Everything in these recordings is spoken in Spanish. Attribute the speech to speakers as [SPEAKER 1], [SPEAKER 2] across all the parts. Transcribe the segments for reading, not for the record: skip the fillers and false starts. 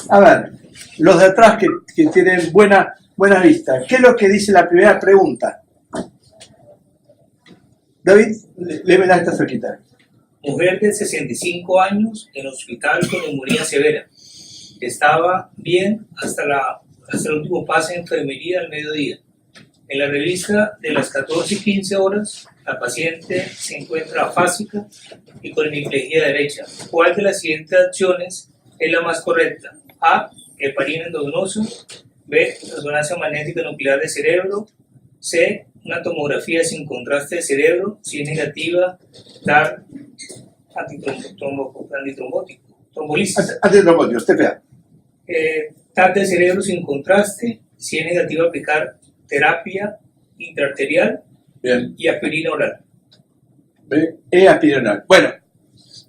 [SPEAKER 1] A ver, los de atrás que tienen buena vista. ¿Qué es lo que dice la primera pregunta? David, léemela, está cerquita.
[SPEAKER 2] Mujer de 65 años en hospital con neumonía severa. Estaba bien hasta el último pase de enfermería al mediodía. En la revista de las 14:15 horas, la paciente se encuentra afásica y con hemiplegia derecha. ¿Cuál de las siguientes acciones es la más correcta? A. Heparina endovenosa. B. Resonancia magnética nuclear de cerebro. C. Una tomografía sin contraste de cerebro. Si es negativa, dar antitrombótico. Trombolisis.
[SPEAKER 1] Antitrombótico, usted vea.
[SPEAKER 2] TAC de cerebro sin contraste. Si es negativa, aplicar terapia intraarterial.
[SPEAKER 1] Bien.
[SPEAKER 2] Y aspirina oral.
[SPEAKER 1] Aspirina oral. Bueno,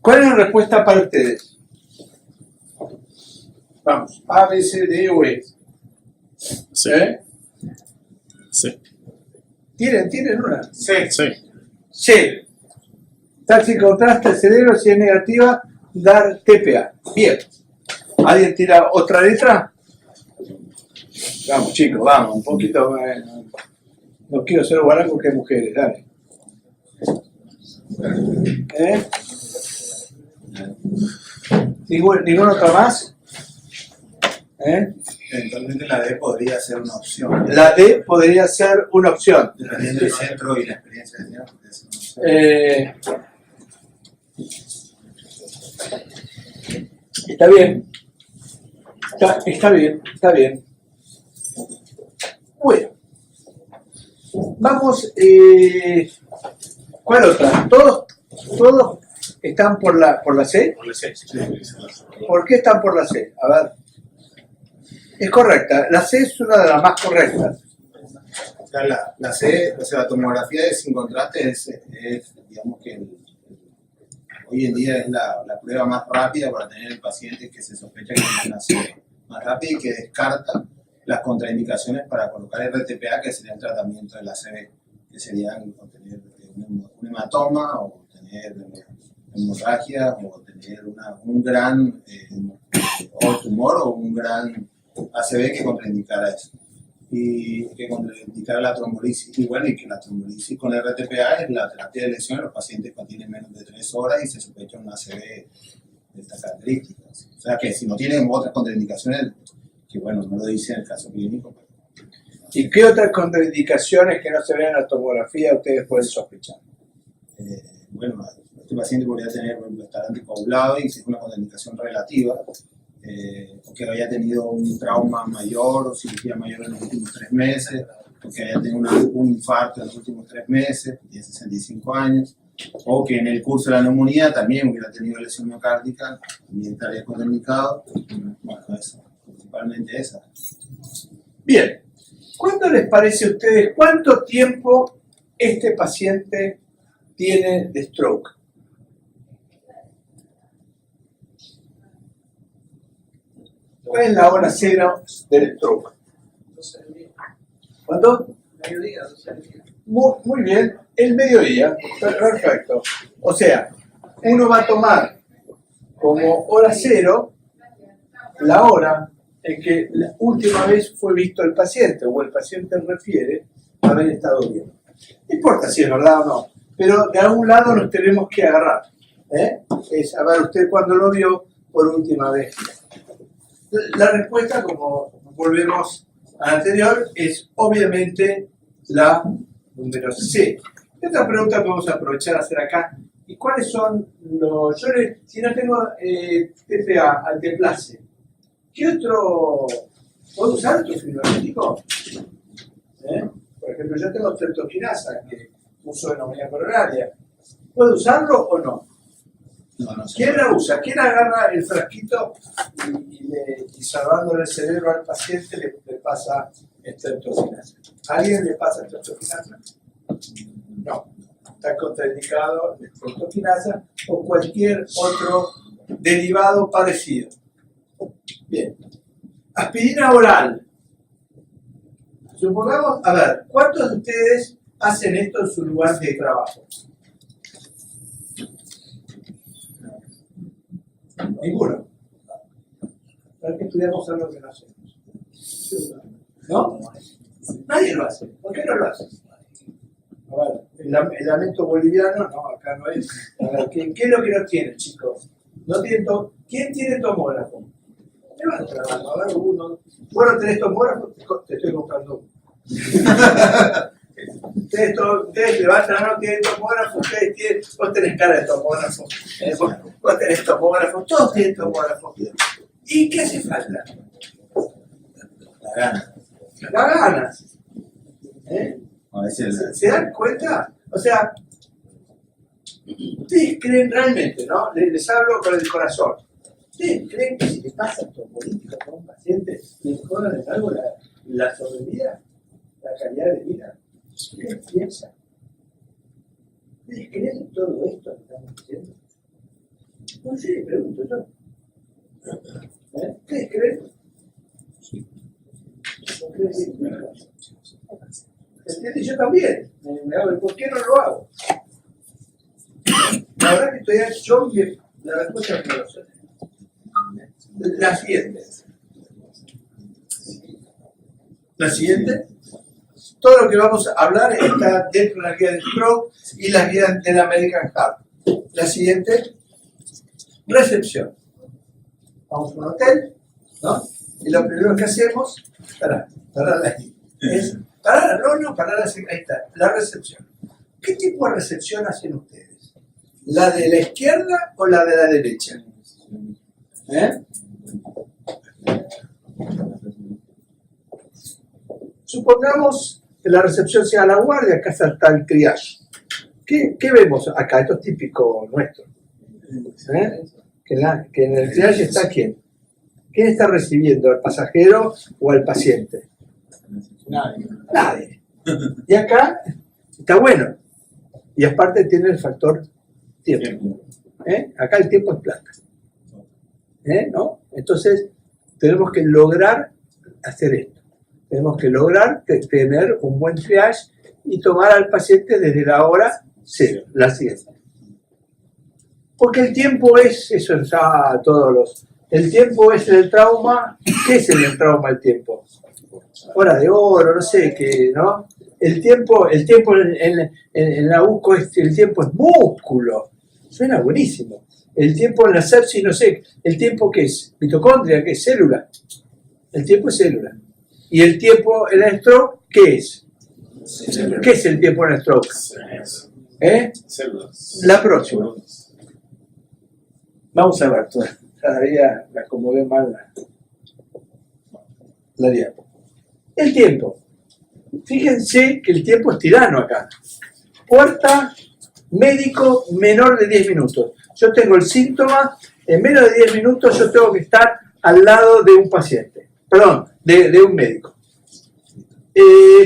[SPEAKER 1] ¿cuál es la respuesta para ustedes? Vamos, A, B, C, D o E.
[SPEAKER 3] Sí. Sí.
[SPEAKER 1] ¿Tienen una?
[SPEAKER 3] Sí. Sí.
[SPEAKER 1] C. TAC sin contraste al cerebro, si es negativa, dar TPA. Bien. ¿Alguien tira otra letra? Vamos, chicos, vamos, un poquito más. No quiero ser guaraco que mujeres, dale. ¿Ninguna otra más?
[SPEAKER 4] Eventualmente la D podría ser una opción.
[SPEAKER 1] La D podría ser una opción.
[SPEAKER 4] Dependiendo del centro y la experiencia del señor, podría ser una opción.
[SPEAKER 1] Está bien. Está bien. Bueno. Vamos. ¿Cuál otra? ¿Todos están por la C?
[SPEAKER 2] Por la C.
[SPEAKER 1] ¿Por qué están por la C? A ver. Es correcta. La C es una de las más correctas.
[SPEAKER 4] O sea, la C, o sea, la tomografía de sin contraste es digamos que hoy en día es la prueba más rápida para tener el paciente que se sospecha que tiene una C más rápida y que descarta las contraindicaciones para colocar RTPA, que sería el tratamiento de la CB, que serían tener un hematoma o tener hemorragia o tener un gran tumor o un gran ACV que contraindicara eso. Y que contraindicara la trombolisis. Y bueno, y que la trombolisis con RTPA es la terapia de elección en los pacientes que tienen menos de 3 horas y se sospecha un ACV de estas características. O sea que si no tienen otras contraindicaciones, que bueno, no lo dice en el caso clínico.
[SPEAKER 1] ¿Y qué otras contraindicaciones que no se ven en la tomografía ustedes pueden sospechar?
[SPEAKER 4] Bueno, este paciente podría tener, por ejemplo, estar anticoagulado y si es una contraindicación relativa, o que haya tenido un trauma mayor o cirugía mayor en los últimos 3 meses, o que haya tenido un infarto en los últimos 3 meses, tiene 65 años, o que en el curso de la neumonía también hubiera tenido lesión miocárdica, también estaría contraindicado. Bueno, eso, principalmente esa.
[SPEAKER 1] Bien, ¿cuánto les parece a ustedes, cuánto tiempo este paciente tiene de stroke? ¿Cuál es la hora cero del stroke? ¿Cuánto?
[SPEAKER 2] Mediodía, 12 del día.
[SPEAKER 1] Muy bien, el mediodía, perfecto. O sea, uno va a tomar como hora cero la hora en que la última vez fue visto el paciente o el paciente refiere haber estado bien. No importa si es verdad o no, pero de algún lado nos tenemos que agarrar. Es a ver usted cuándo lo vio por última vez. La respuesta, como volvemos a la anterior, es obviamente la número C. Y otra pregunta que vamos a aprovechar a hacer acá. ¿Y cuáles son los... si no tengo TPA, alteplase, ¿qué otro... ¿puedo usar otro fibrogenético? Por ejemplo, yo tengo streptokinasa, que uso en neumonía coronaria. ¿Puedo usarlo o no?
[SPEAKER 4] No sé.
[SPEAKER 1] ¿Quién la usa? ¿Quién agarra el frasquito y salvándole el cerebro al paciente le pasa streptokinasa? ¿Alguien le pasa streptokinasa? No. Está contraindicado la streptokinasa o cualquier otro derivado parecido. Bien. Aspirina oral. Supongamos, a ver, ¿cuántos de ustedes hacen esto en su lugar de trabajo? Ninguno. ¿Para qué estudiamos algo que no hacemos? ¿No? Nadie lo hace. ¿Por qué no lo hace? A ver, el lamento boliviano, no, acá no es. A ver, ¿qué es lo que no tienen, chicos? No tienen ¿Quién tiene tomógrafo? Levanta la mano, a ver, uno. Bueno, ¿tenés tomógrafo? Te estoy comprando uno. Ustedes levantan la mano, tienen tomógrafo, vos tenés cara de tomógrafo. Vos tenés tomógrafo, todos tienen tomógrafo. ¿Y qué hace falta?
[SPEAKER 4] La gana.
[SPEAKER 1] Las ganas.
[SPEAKER 4] A veces
[SPEAKER 1] ¿Se dan cuenta? O sea, ustedes creen realmente, ¿no? Les hablo con el corazón. ¿Ustedes creen que si le pasa política a un paciente, mejoran en algo la sobrevida, la calidad de vida? ¿Ustedes piensan? ¿Ustedes creen en todo esto que estamos diciendo? No sé, pregunto yo. ¿Ustedes creen? ¿No creen? ¿Entiendes? Yo también. Me hago, ¿por qué no lo hago? La verdad que estoy la respuesta es no lo sé. La siguiente. La siguiente. Todo lo que vamos a hablar está dentro de la guía de Stroke y la guía de la American Heart. La siguiente. Recepción. Vamos a un hotel, ¿no? Y lo primero que hacemos, parar ahí. Es parar, ahí está, la recepción. ¿Qué tipo de recepción hacen ustedes? ¿La de la izquierda o la de la derecha? Supongamos que la recepción sea la guardia, acá está el triage. ¿Qué vemos acá? Esto es típico nuestro. Que en el triage está ¿quién? ¿Quién está recibiendo? ¿El pasajero o el paciente? Nadie. Y acá está bueno. Y aparte tiene el factor tiempo. Acá el tiempo es plata. ¿No? Entonces, tenemos que lograr hacer esto. Tenemos que lograr tener un buen triage y tomar al paciente desde la hora cero, la siguiente. Porque el tiempo es, eso ya todos el tiempo es el trauma. ¿Qué es el trauma el tiempo? Hora de oro, no sé qué, ¿no? El tiempo en la UCO, el tiempo es músculo. Suena buenísimo. El tiempo en la sepsis, no sé, el tiempo ¿qué es? Mitocondria, ¿qué es? Célula. El tiempo es célula. ¿Y el tiempo en el stroke, qué es? ¿Qué es el tiempo en el stroke?
[SPEAKER 3] Células.
[SPEAKER 1] La próxima. Vamos a ver, cada día la acomodé mal la diapo. El tiempo. Fíjense que el tiempo es tirano acá. Puerta, médico, menor de 10 minutos. Yo tengo el síntoma, en menos de 10 minutos yo tengo que estar al lado de un paciente. Perdón, de un médico.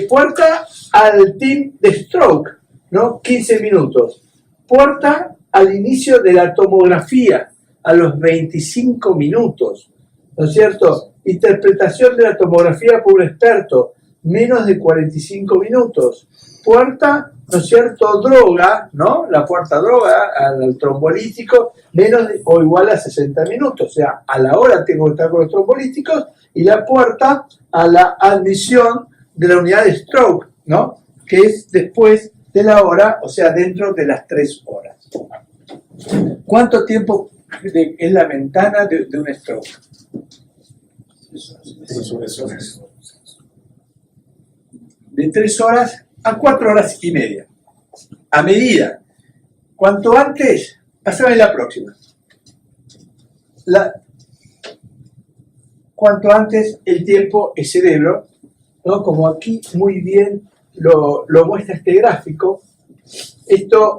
[SPEAKER 1] Puerta al team de stroke, ¿no? 15 minutos. Puerta al inicio de la tomografía, a los 25 minutos, ¿no es cierto? Interpretación de la tomografía por un experto, menos de 45 minutos. Puerta, ¿no es cierto? Droga, ¿no? La puerta droga al trombolítico, menos o igual a 60 minutos. O sea, a la hora tengo que estar con los trombolíticos y la puerta a la admisión de la unidad de stroke, ¿no? Que es después de la hora, o sea, dentro de las 3 horas. ¿Cuánto tiempo es la ventana de un stroke? De 3 horas a 4 horas y media. A medida. Cuanto antes, pasame la próxima. Cuanto antes el tiempo es cerebro, ¿no? Como aquí muy bien lo muestra este gráfico. Esto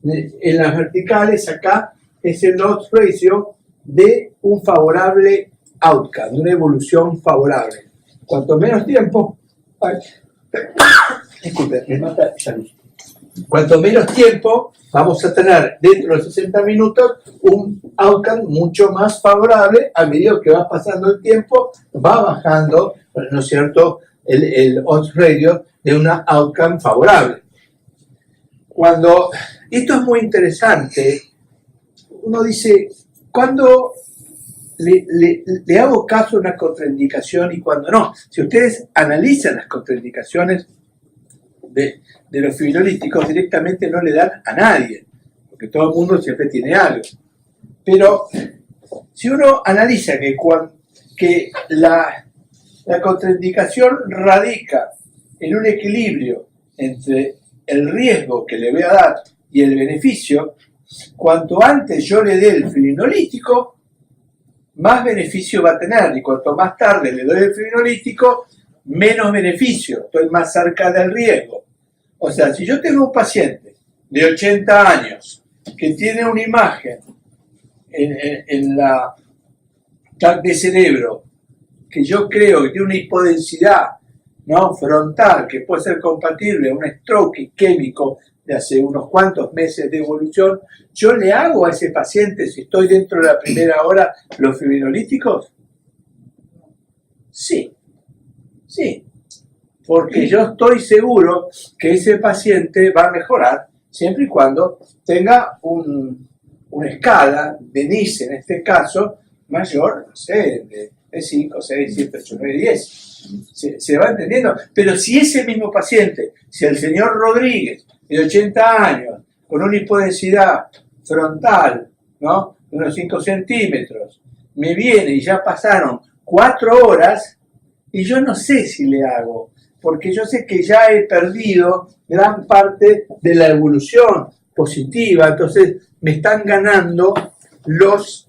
[SPEAKER 1] en las verticales acá es el odds ratio de un favorable outcome, de una evolución favorable. Cuanto menos tiempo, disculpe, me mata esa luz. Cuanto menos tiempo vamos a tener dentro de 60 minutos un outcome mucho más favorable. A medida que va pasando el tiempo, va bajando, ¿no es cierto?, el odds ratio de una outcome favorable. Esto es muy interesante, uno dice, cuando le hago caso a una contraindicación y cuando no. Si ustedes analizan las contraindicaciones de los fibrinolíticos, directamente no le dan a nadie, porque todo el mundo siempre tiene algo. Pero si uno analiza que la contraindicación radica en un equilibrio entre el riesgo que le voy a dar y el beneficio, cuanto antes yo le dé el fibrinolítico, más beneficio va a tener, y cuanto más tarde le doy el fibrinolítico, menos beneficio, estoy más cerca del riesgo. O sea, si yo tengo un paciente de 80 años que tiene una imagen en la TAC de cerebro que yo creo que tiene una hipodensidad, ¿no?, frontal, que puede ser compatible a un stroke isquémico de hace unos cuantos meses de evolución, yo le hago a ese paciente, si estoy dentro de la primera hora, los fibrinolíticos. Sí, porque yo estoy seguro que ese paciente va a mejorar siempre y cuando tenga una escala de NICE, en este caso, mayor, no sé, de 5, 6, 7, 8, 9, 10. Se va entendiendo. Pero si ese mismo paciente, si el señor Rodríguez, de 80 años, con una hipodensidad frontal, ¿no?, de unos 5 centímetros, me viene y ya pasaron 4 horas, y yo no sé si le hago, porque yo sé que ya he perdido gran parte de la evolución positiva, entonces me están ganando los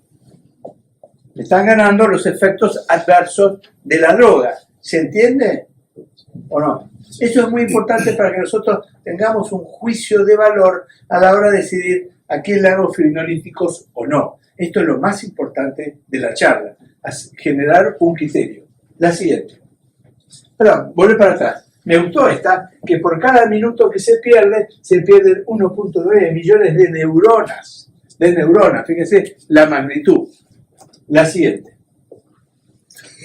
[SPEAKER 1] efectos adversos de la droga. ¿Se entiende o no? Eso es muy importante para que nosotros tengamos un juicio de valor a la hora de decidir a quién le hago fibrinolíticos o no. Esto es lo más importante de la charla, generar un criterio. La siguiente. Perdón, volver para atrás. Me gustó esta, que por cada minuto que se pierden 1.9 millones de neuronas. Fíjense la magnitud. La siguiente.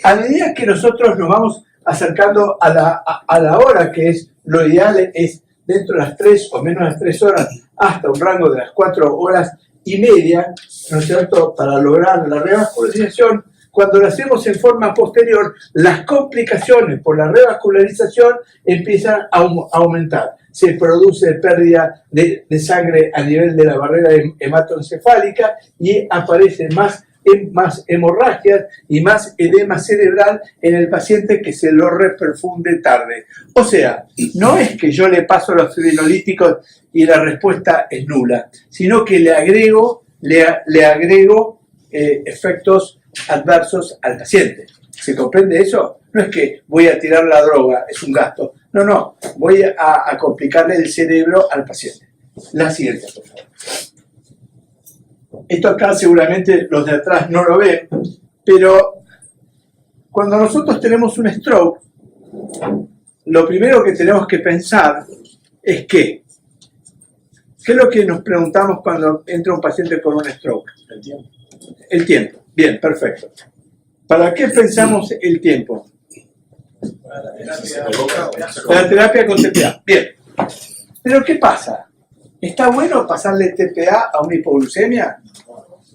[SPEAKER 1] A medida que nosotros nos vamos acercando a la hora, que es lo ideal, es dentro de las 3 o menos las 3 horas, hasta un rango de las 4 horas y media, ¿no es cierto?, para lograr la revascularización. Cuando lo hacemos en forma posterior, las complicaciones por la revascularización empiezan a aumentar. Se produce pérdida de sangre a nivel de la barrera hematoencefálica y aparecen más hemorragias y más edema cerebral en el paciente que se lo reperfunde tarde. O sea, no es que yo le paso los fibrinolíticos y la respuesta es nula, sino que le agrego efectos adversos al paciente. ¿Se comprende eso? No es que voy a tirar la droga, es un gasto. No, voy a complicarle el cerebro al paciente. La siguiente, por favor. Esto acá seguramente los de atrás no lo ven, pero cuando nosotros tenemos un stroke, lo primero que tenemos que pensar es ¿qué es lo que nos preguntamos cuando entra un paciente con un stroke?
[SPEAKER 4] El tiempo.
[SPEAKER 1] El tiempo. Bien, perfecto. ¿Para qué pensamos el tiempo? Para la terapia con TPA. Bien. Pero ¿qué pasa? ¿Está bueno pasarle TPA a una hipoglucemia?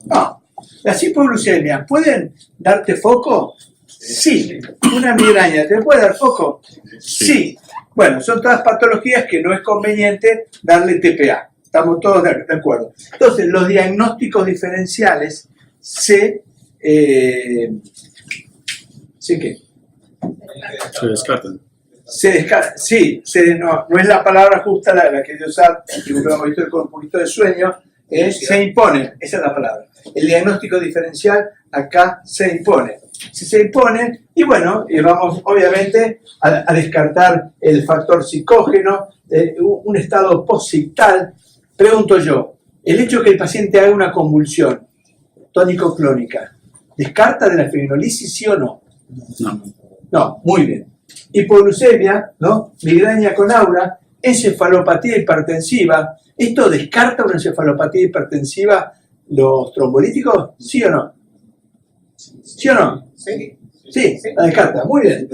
[SPEAKER 1] No. ¿Las hipoglucemias pueden darte foco? Sí. ¿Una migraña te puede dar foco? Sí. Bueno, son todas patologías que no es conveniente darle TPA. Estamos todos de acuerdo. Entonces, los diagnósticos diferenciales se
[SPEAKER 3] descartan.
[SPEAKER 1] Sí, no es la palabra justa la que yo usar, con un poquito de sueño, se impone, esa es la palabra. El diagnóstico diferencial acá se impone. Si se impone, y bueno, y vamos obviamente a descartar el factor psicógeno, un estado posictal. Pregunto yo, el hecho de que el paciente haga una convulsión tónico-clónica, ¿descarta de la fibrinolisis, sí o no? No, muy bien. Hipoglucemia, ¿no?, migraña con aura, encefalopatía hipertensiva. ¿Esto descarta una encefalopatía hipertensiva los trombolíticos? ¿Sí o no? ¿Sí o no? Sí, la descarta. Muy bien.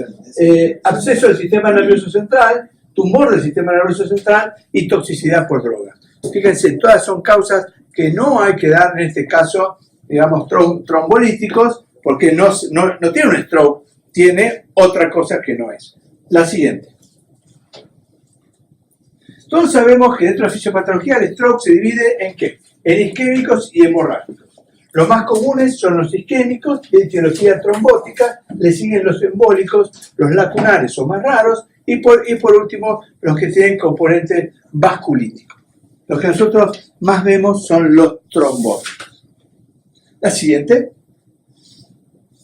[SPEAKER 1] Absceso del sistema nervioso central, tumor del sistema nervioso central y toxicidad por droga. Fíjense, todas son causas que no hay que dar en este caso, digamos, trombolíticos, porque no tiene un stroke, tiene otra cosa que no es. La siguiente. Todos sabemos que dentro de la fisiopatología el stroke se divide en ¿qué? En isquémicos y hemorrágicos. Los más comunes son los isquémicos, de etiología trombótica, le siguen los embólicos, los lacunares son más raros, y por último los que tienen componente vasculítico. Los que nosotros más vemos son los trombóticos. La siguiente.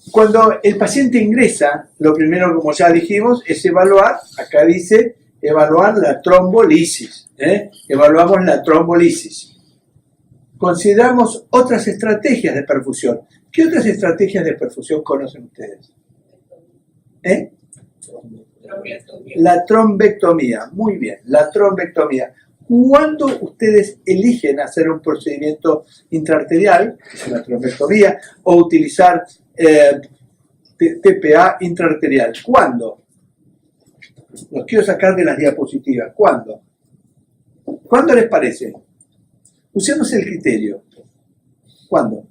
[SPEAKER 1] Cuando el paciente ingresa, lo primero, como ya dijimos, es evaluar, acá dice, evaluar la trombolisis. Evaluamos la trombolisis. Consideramos otras estrategias de perfusión. ¿Qué otras estrategias de perfusión conocen ustedes? La trombectomía. Muy bien, la trombectomía. Cuando ustedes eligen hacer un procedimiento intraarterial, que es una trombectomía, o utilizar TPA intraarterial, ¿cuándo? Los quiero sacar de las diapositivas. ¿Cuándo? ¿Cuándo les parece? Usemos el criterio. ¿Cuándo?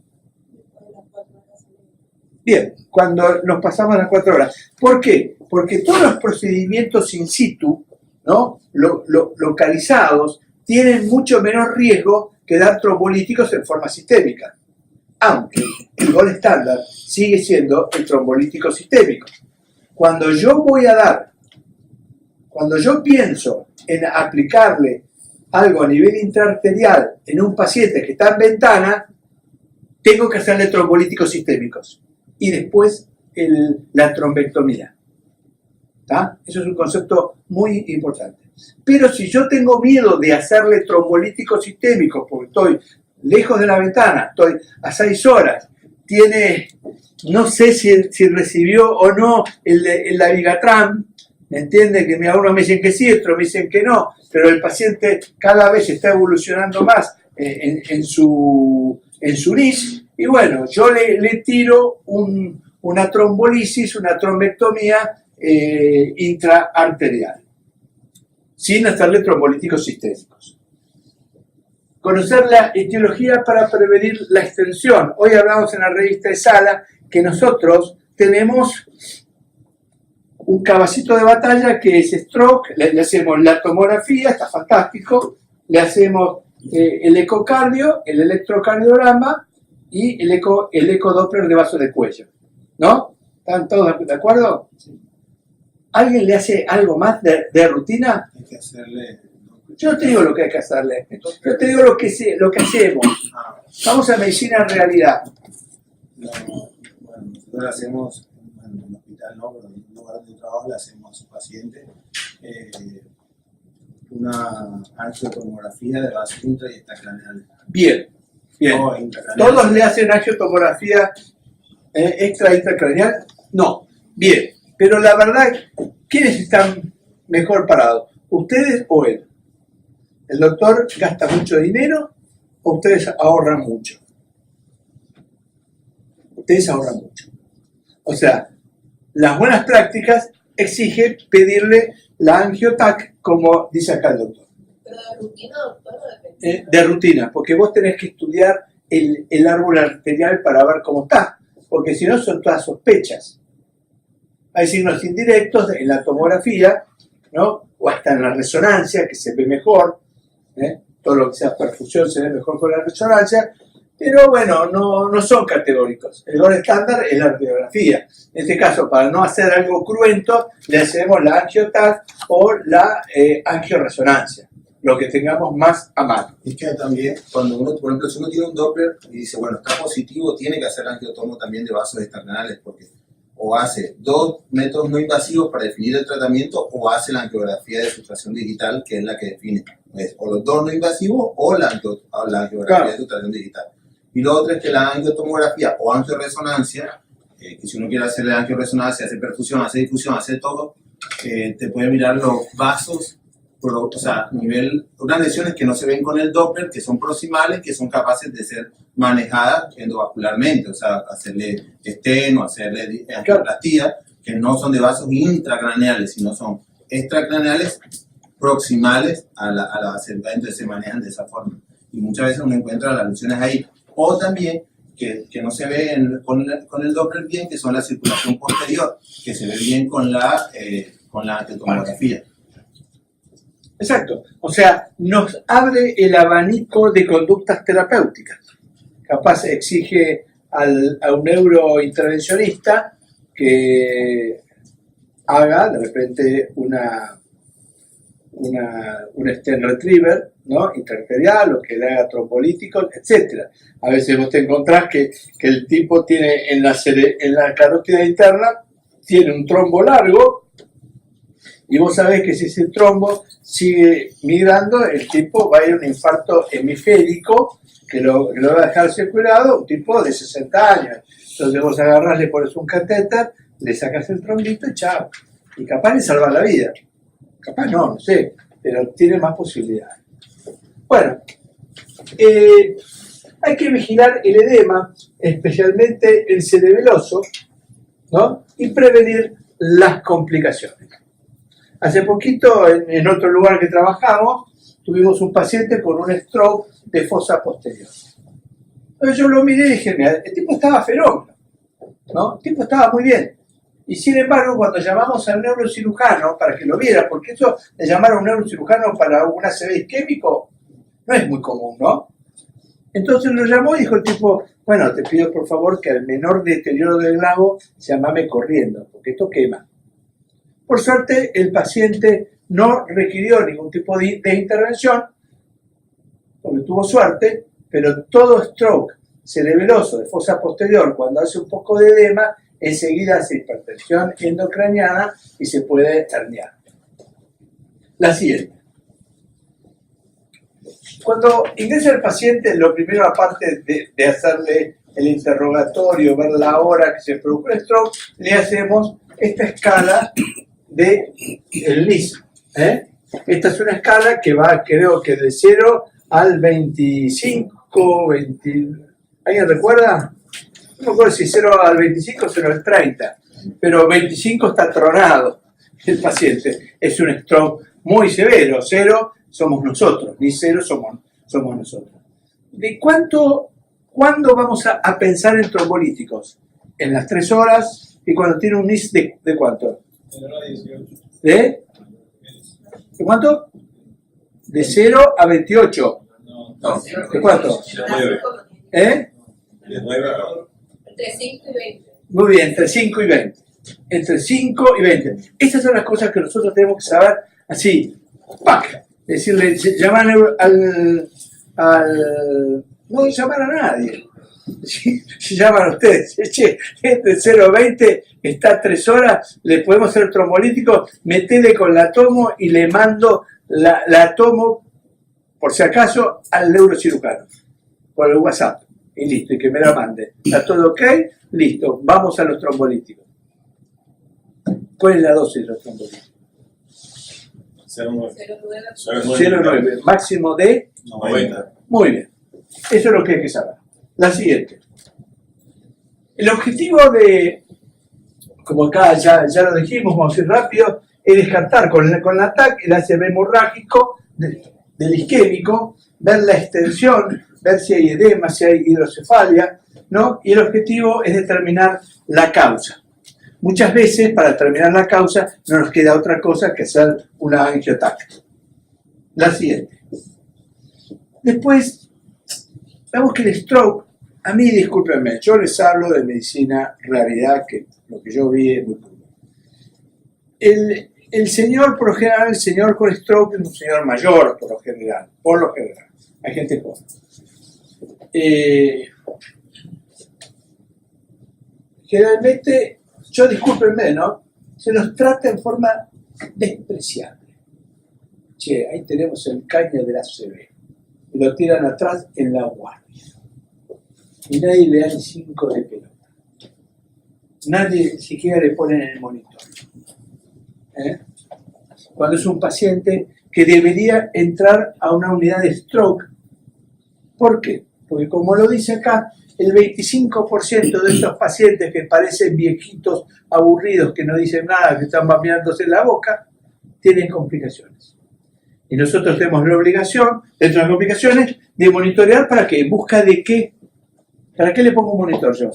[SPEAKER 1] Bien, cuando nos pasamos a las 4 horas. ¿Por qué? Porque todos los procedimientos in situ, ¿no? Localizados, tienen mucho menos riesgo que dar trombolíticos en forma sistémica. Aunque el gol estándar sigue siendo el trombolítico sistémico. Cuando yo pienso en aplicarle algo a nivel intraarterial en un paciente que está en ventana, tengo que hacerle trombolíticos sistémicos y después la trombectomía. ¿Tá? Eso es un concepto muy importante. Pero si yo tengo miedo de hacerle trombolíticos sistémicos porque estoy lejos de la ventana, estoy a 6 horas, no sé si recibió o no el Dabigatran, ¿entiende? Que algunos me dicen que sí, otros me dicen que no, pero el paciente cada vez está evolucionando más en su NIS, y bueno, yo le tiro una trombolisis, una trombectomía intraarterial, sin hacerle trombolíticos sistémicos. Conocer la etiología para prevenir la extensión. Hoy hablamos en la revista de Sala que nosotros tenemos un caballito de batalla que es stroke, le hacemos la tomografía, está fantástico, le hacemos el ecocardio, el electrocardiograma y el ecodoppler de vaso de cuello. ¿No? ¿Están todos de acuerdo? ¿Alguien le hace algo más de rutina?
[SPEAKER 4] Hay que hacerle...
[SPEAKER 1] Yo no te digo lo que hay que hacerle, yo te digo lo que hacemos. Vamos a medicina en realidad.
[SPEAKER 4] No, bueno, nosotros le hacemos, en el hospital no, pero en un lugar de trabajo le hacemos a su paciente una angiotomografía de vaso intra y extracraneal.
[SPEAKER 1] Bien, bien.
[SPEAKER 4] No, intracraneal.
[SPEAKER 1] ¿Todos le hacen angiotomografía intracraneal? No. Bien, pero la verdad, ¿quiénes están mejor parados? ¿Ustedes o él? ¿El doctor gasta mucho dinero o ustedes ahorran mucho? Ustedes ahorran mucho. O sea, las buenas prácticas exigen pedirle la angiotac, como dice acá el doctor.
[SPEAKER 5] ¿Pero de rutina, doctor?
[SPEAKER 1] De rutina, porque vos tenés que estudiar el árbol arterial para ver cómo está, porque si no son todas sospechas. Hay signos indirectos en la tomografía, ¿no? O hasta en la resonancia, que se ve mejor, todo lo que sea perfusión se ve mejor con la resonancia, pero bueno, no son categóricos. El gol estándar es la radiografía. En este caso, para no hacer algo cruento, le hacemos la angiotac o la angioresonancia, lo que tengamos más a mano.
[SPEAKER 4] Es que también, cuando uno, por ejemplo, si uno tiene un Doppler y dice, bueno, está positivo, tiene que hacer angiotomo también de vasos extracraneales, porque o hace 2 métodos no invasivos para definir el tratamiento, o hace la angiografía de sustracción digital, que es la que define. O los 2 no invasivos, o la angiografía de sustracción digital. Y lo otro es que la angiotomografía o angioresonancia, que si uno quiere hacer la angioresonancia, hace perfusión, hace difusión, hace todo, te puede mirar los vasos, o sea, unas lesiones que no se ven con el Doppler, que son proximales, que son capaces de ser manejadas endovascularmente, o sea, hacerle esteno, hacerle angioplastía, que no son de vasos intracraneales, sino son extracraneales proximales a la base, entonces se manejan de esa forma. Y muchas veces uno encuentra las lesiones ahí. O también que no se ve con el Doppler bien, que son la circulación posterior, que se ve bien con la tomografía.
[SPEAKER 1] Exacto. O sea, nos abre el abanico de conductas terapéuticas. Capaz exige a un neurointervencionista que haga de repente un stent retriever, ¿no? Interarterial, o que le haga trombolíticos, etc. A veces vos te encontrás que el tipo tiene en la carótida interna tiene un trombo largo, y vos sabés que si ese trombo sigue migrando, el tipo va a ir a un infarto hemisférico que lo va a dejar secuelado, un tipo de 60 años. Entonces vos agarrás, le pones un catéter, le sacas el trombito y chao. Y capaz le salva la vida. Capaz no sé, pero tiene más posibilidades. Bueno, hay que vigilar el edema, especialmente el cerebeloso, ¿no? Y prevenir las complicaciones. Hace poquito, en otro lugar que trabajamos, tuvimos un paciente con un stroke de fosa posterior. Entonces yo lo miré y dije, mira, el tipo estaba fenómeno, ¿no? El tipo estaba muy bien. Y sin embargo, cuando llamamos al neurocirujano para que lo viera, porque eso de llamar a un neurocirujano para un ACV isquémico no es muy común, ¿no? Entonces lo llamó y dijo el tipo, bueno, te pido por favor que al menor deterioro del lago llamame corriendo, porque esto quema. Por suerte, el paciente no requirió ningún tipo de intervención, porque tuvo suerte, pero todo stroke cerebeloso de fosa posterior, cuando hace un poco de edema, enseguida hace hipertensión endocraniana y se puede herniar. La siguiente. Cuando ingresa el paciente, lo primero, aparte de hacerle el interrogatorio, ver la hora que se produjo el stroke, le hacemos esta escala del LIS. Esta es una escala que va, creo que de 0 al 25, 20... ¿Alguien recuerda? No me acuerdo si 0 al 25 o 0 al 30, pero 25 está tronado el paciente. Es un stroke muy severo. 0 somos nosotros, ni 0 somos nosotros. ¿De cuándo vamos a pensar en trombolíticos? En las 3 horas, y cuando tiene un NIS de cuánto. ¿De cuánto? De 0 a 28. No. ¿De cuánto?
[SPEAKER 5] De 9 a... Entre 5 y 20.
[SPEAKER 1] Muy bien, entre 5 y 20. Entre 5 y 20. Estas son las cosas que nosotros tenemos que saber así. ¡Pac! Decirle, llamar no llamar a nadie. Si llaman a ustedes, che, de 0 a 20 está a 3 horas, le podemos hacer trombolítico, metele con la tomo y le mando la tomo, por si acaso, al neurocirujano, por el WhatsApp. Y listo, y que me la mande. ¿Está todo ok? Listo, vamos a los trombolíticos. ¿Cuál es la dosis de los trombolíticos? 0,9. Máximo de
[SPEAKER 5] 90.
[SPEAKER 1] Muy bien. Eso es lo que hay que saber. La siguiente. El objetivo de, como acá ya lo dijimos, vamos a ir rápido, es descartar con la TAC el ACV hemorrágico del isquémico, ver la extensión, ver si hay edema, si hay hidrocefalia, ¿no? Y el objetivo es determinar la causa. Muchas veces, para determinar la causa, no nos queda otra cosa que hacer una angiotac. La siguiente. Después, vemos que el stroke, a mí, discúlpenme, yo les hablo de medicina realidad, que lo que yo vi es muy crudo. El señor, por lo general, el señor con stroke es un señor mayor, por lo general. Hay gente joven. Generalmente, discúlpenme, ¿no? Se los trata en forma despreciable. Che, ahí tenemos el caño de la ACV. Y lo tiran atrás en la guardia. Y nadie le da ni 5 de pelota. Nadie ni siquiera le pone en el monitor. Cuando es un paciente que debería entrar a una unidad de stroke. ¿Por qué? Porque como lo dice acá, el 25% de estos pacientes que parecen viejitos, aburridos, que no dicen nada, que están babeándose en la boca, tienen complicaciones. Y nosotros tenemos la obligación, dentro de las complicaciones, de monitorear para que en busca de qué. ¿Para qué le pongo un monitor yo?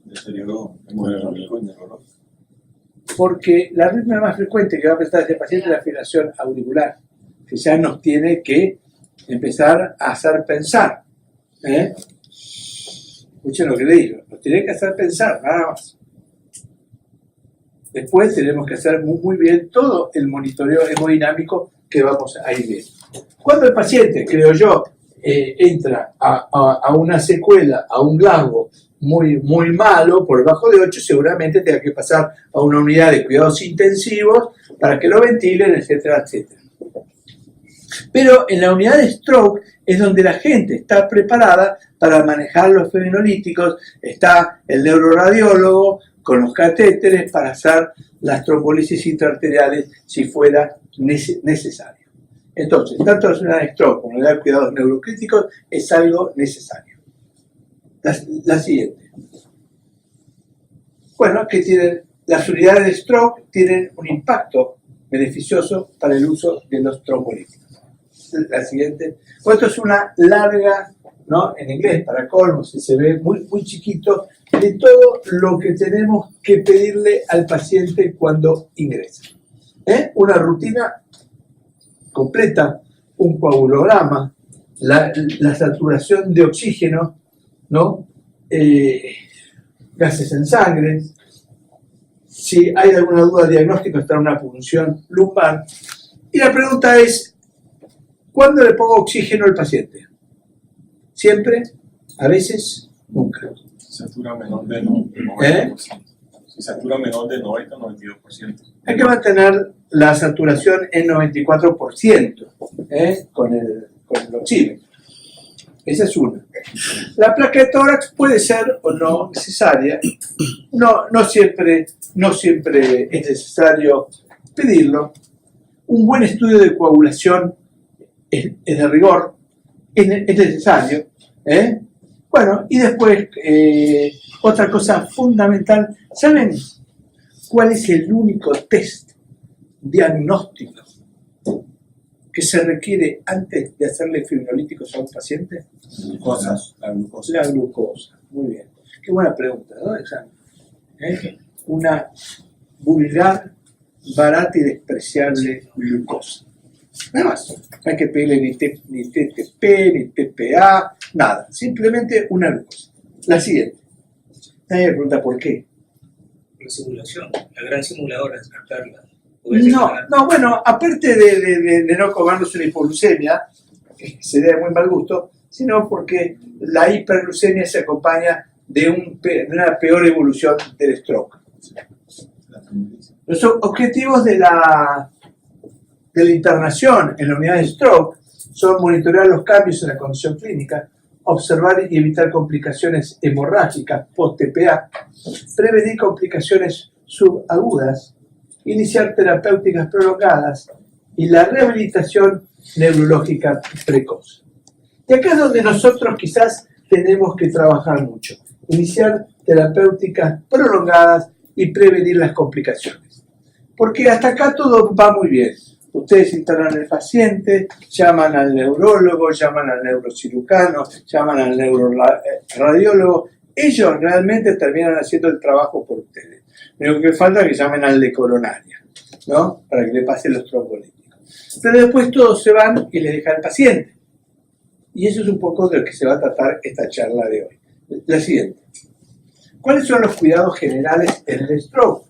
[SPEAKER 6] Deterioro hemodinámico y neurológico.
[SPEAKER 1] Porque la arritmia más frecuente que va a presentar este paciente es la fibrilación auricular, que ya nos tiene que empezar a hacer pensar. Escuchen lo que le digo, nos tiene que hacer pensar, nada más. Después tenemos que hacer muy bien todo el monitoreo hemodinámico que vamos a ir viendo. Cuando el paciente, creo yo, entra a una secuela, a un Glasgow muy malo, por debajo de 8, seguramente tenga que pasar a una unidad de cuidados intensivos para que lo ventilen, etcétera, etcétera. Pero en la unidad de stroke es donde la gente está preparada para manejar los fibrinolíticos, está el neuroradiólogo con los catéteres para hacer las trombolisis intraarteriales si fuera necesario. Entonces, tanto la unidad de stroke como la unidad de cuidados neurocríticos es algo necesario. La siguiente. Bueno, que tienen las unidades de stroke tienen un impacto beneficioso para el uso de los trombolíticos. La siguiente. Pues esto es una larga, ¿no? En inglés, para colmo, se ve muy chiquito, de todo lo que tenemos que pedirle al paciente cuando ingresa. Una rutina completa, un coagulograma, la saturación de oxígeno, ¿no? Gases en sangre. Si hay alguna duda diagnóstica, está una punción lumbar. Y la pregunta es, ¿cuándo le pongo oxígeno al paciente? ¿Siempre? ¿A veces? Nunca.
[SPEAKER 6] Satura menor de 90%. Si satura menor de 90-92%.
[SPEAKER 1] Hay que mantener la saturación en 94% con el oxígeno. Esa es una. La placa de tórax puede ser o no necesaria. No siempre es necesario pedirlo. Un buen estudio de coagulación es de rigor, es necesario. Bueno, y después, otra cosa fundamental, ¿saben cuál es el único test diagnóstico que se requiere antes de hacerle fibrinolíticos a un paciente?
[SPEAKER 4] La glucosa.
[SPEAKER 1] La glucosa. Muy bien. Qué buena pregunta, ¿no? Una vulgar, barata y despreciable glucosa. Nada más. No hay que pedirle ni TTP, ni TPA, nada. Simplemente una glucosa. La siguiente. Nadie me pregunta por qué.
[SPEAKER 2] La simulación, la gran simuladora, descartarla.
[SPEAKER 1] No, bueno, aparte de no comernos una hipoglucemia, que sería de muy mal gusto, sino porque la hiperglucemia se acompaña de una peor evolución del stroke. Los objetivos de la internación en la unidad de stroke son monitorear los cambios en la condición clínica, observar y evitar complicaciones hemorrágicas post-TPA, prevenir complicaciones subagudas, iniciar terapéuticas prolongadas y la rehabilitación neurológica precoz. Y acá es donde nosotros quizás tenemos que trabajar mucho. Iniciar terapéuticas prolongadas y prevenir las complicaciones. Porque hasta acá todo va muy bien. Ustedes internan al paciente, llaman al neurólogo, llaman al neurocirujano, llaman al neuroradiólogo. Ellos realmente terminan haciendo el trabajo por ustedes. Lo único que falta es que llamen al de coronaria, ¿no? Para que le pasen los trombolíticos. Pero después todos se van y les deja al paciente. Y eso es un poco de lo que se va a tratar esta charla de hoy. La siguiente. ¿Cuáles son los cuidados generales en el stroke?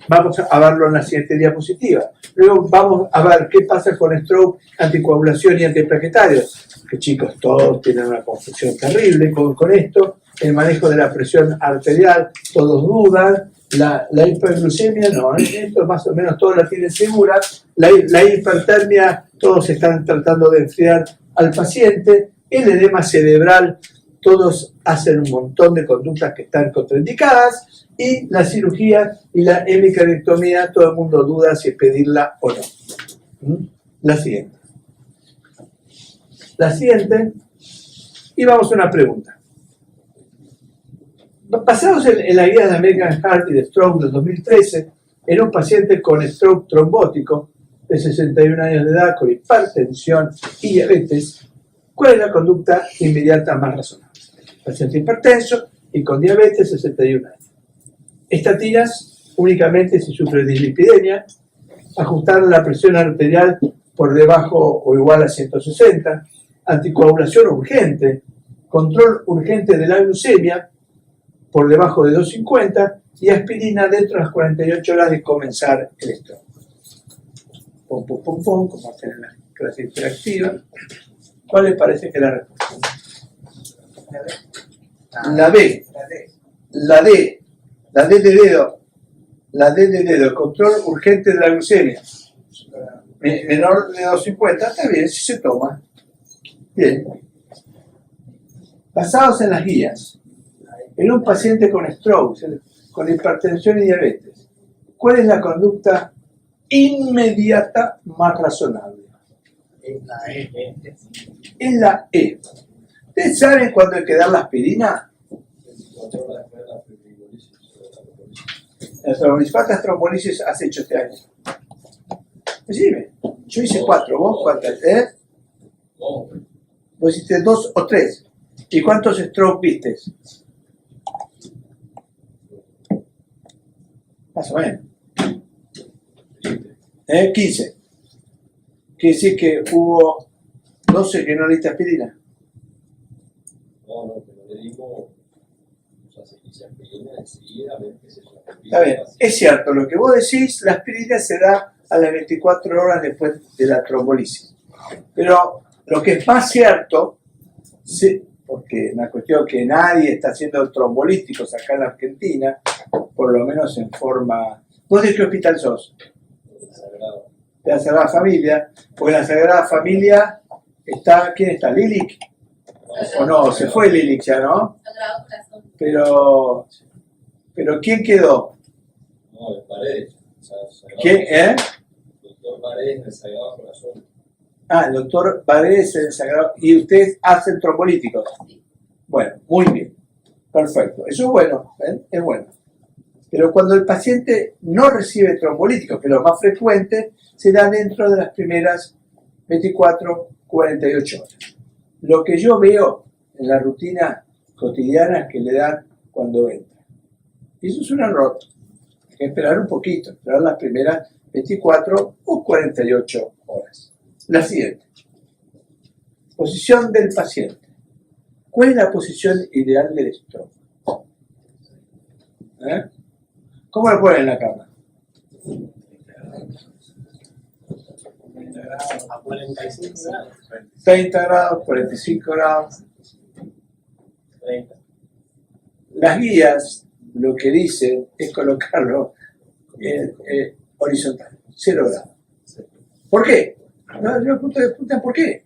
[SPEAKER 1] Vamos a verlo en la siguiente diapositiva. Luego vamos a ver qué pasa con stroke, anticoagulación y antiplaquetarios. Que chicos, todos tienen una confusión terrible con esto. El manejo de la presión arterial, todos dudan. La hiperglucemia, no, esto más o menos todos la tienen segura. La hipertermia, todos están tratando de enfriar al paciente. El edema cerebral, todos hacen un montón de conductas que están contraindicadas. Y la cirugía y la hemicarectomía, todo el mundo duda si pedirla o no. La siguiente. La siguiente. Y vamos a una pregunta. Basados en la guía de American Heart y de Stroke del 2013, en un paciente con stroke trombótico de 61 años de edad, con hipertensión y diabetes, ¿Cuál es la conducta inmediata más razonable? Paciente hipertenso y con diabetes, 61 años. Estatinas únicamente si sufre dislipidemia, ajustar la presión arterial por debajo o igual a 160, anticoagulación urgente, control urgente de la glucemia por debajo de 250 y aspirina dentro de las 48 horas de comenzar el stroke. Pum, pum, pum, pum, como hacen en la clase interactiva. ¿Cuál les parece que es la respuesta? La B. La D. La D de dedo. La D de dedo. Control urgente de la glucemia. Menor de 250. Está bien, si se toma. Bien. Basados en las guías. En un paciente con stroke, con hipertensión y diabetes, ¿cuál es la conducta inmediata más razonable? Es la E. ¿Ustedes saben cuándo hay que dar la aspirina? ¿Cuántas trombolisis has hecho este año? Decime. Yo hice 4. ¿Vos cuántas? Vos hiciste 2 o 3. ¿Y cuántos stroke viste? Más o menos. 15. Quiere decir que hubo 12 que no le diste aspirina.
[SPEAKER 7] No, pero le digo, o sea, se dice aspirina enseguida, a ver qué se llama.
[SPEAKER 1] Está bien, es cierto, lo que vos decís, la aspirina se da a las 24 horas después de la trombolisis. Pero lo que es más cierto, sí, porque es una cuestión que nadie está haciendo trombolíticos acá en la Argentina, por lo menos en forma... ¿Vos de qué hospital sos? De la Sagrada Familia, porque en la Sagrada Familia está, ¿quién está? ¿Lilich? ¿O no? Se fue Lilich ya, ¿no? Pero ¿quién quedó?
[SPEAKER 7] No, el Paredes.
[SPEAKER 1] ¿Quién?
[SPEAKER 7] El doctor Paredes del Sagrado Corazón.
[SPEAKER 1] Ah, el doctor Paredes del Sagrado. ¿Y ustedes hacen trombolíticos? Bueno, muy bien. Perfecto. Eso es bueno, ¿ven? Es bueno. Pero cuando el paciente no recibe trombolíticos, que es lo más frecuente, se da dentro de las primeras 24, 48 horas. Lo que yo veo en la rutina cotidiana que le dan cuando entra. Y eso es un error. Hay que esperar un poquito, esperar las primeras 24 o 48 horas. La siguiente. Posición del paciente. ¿Cuál es la posición ideal del stroke? ¿Cómo lo ponen en la cama?
[SPEAKER 7] A 45 grados.
[SPEAKER 1] 30 grados, 45 grados.
[SPEAKER 7] 30.
[SPEAKER 1] Las guías lo que dicen es colocarlo horizontal, 0 grados. ¿Por qué? No, yo preguntan por qué.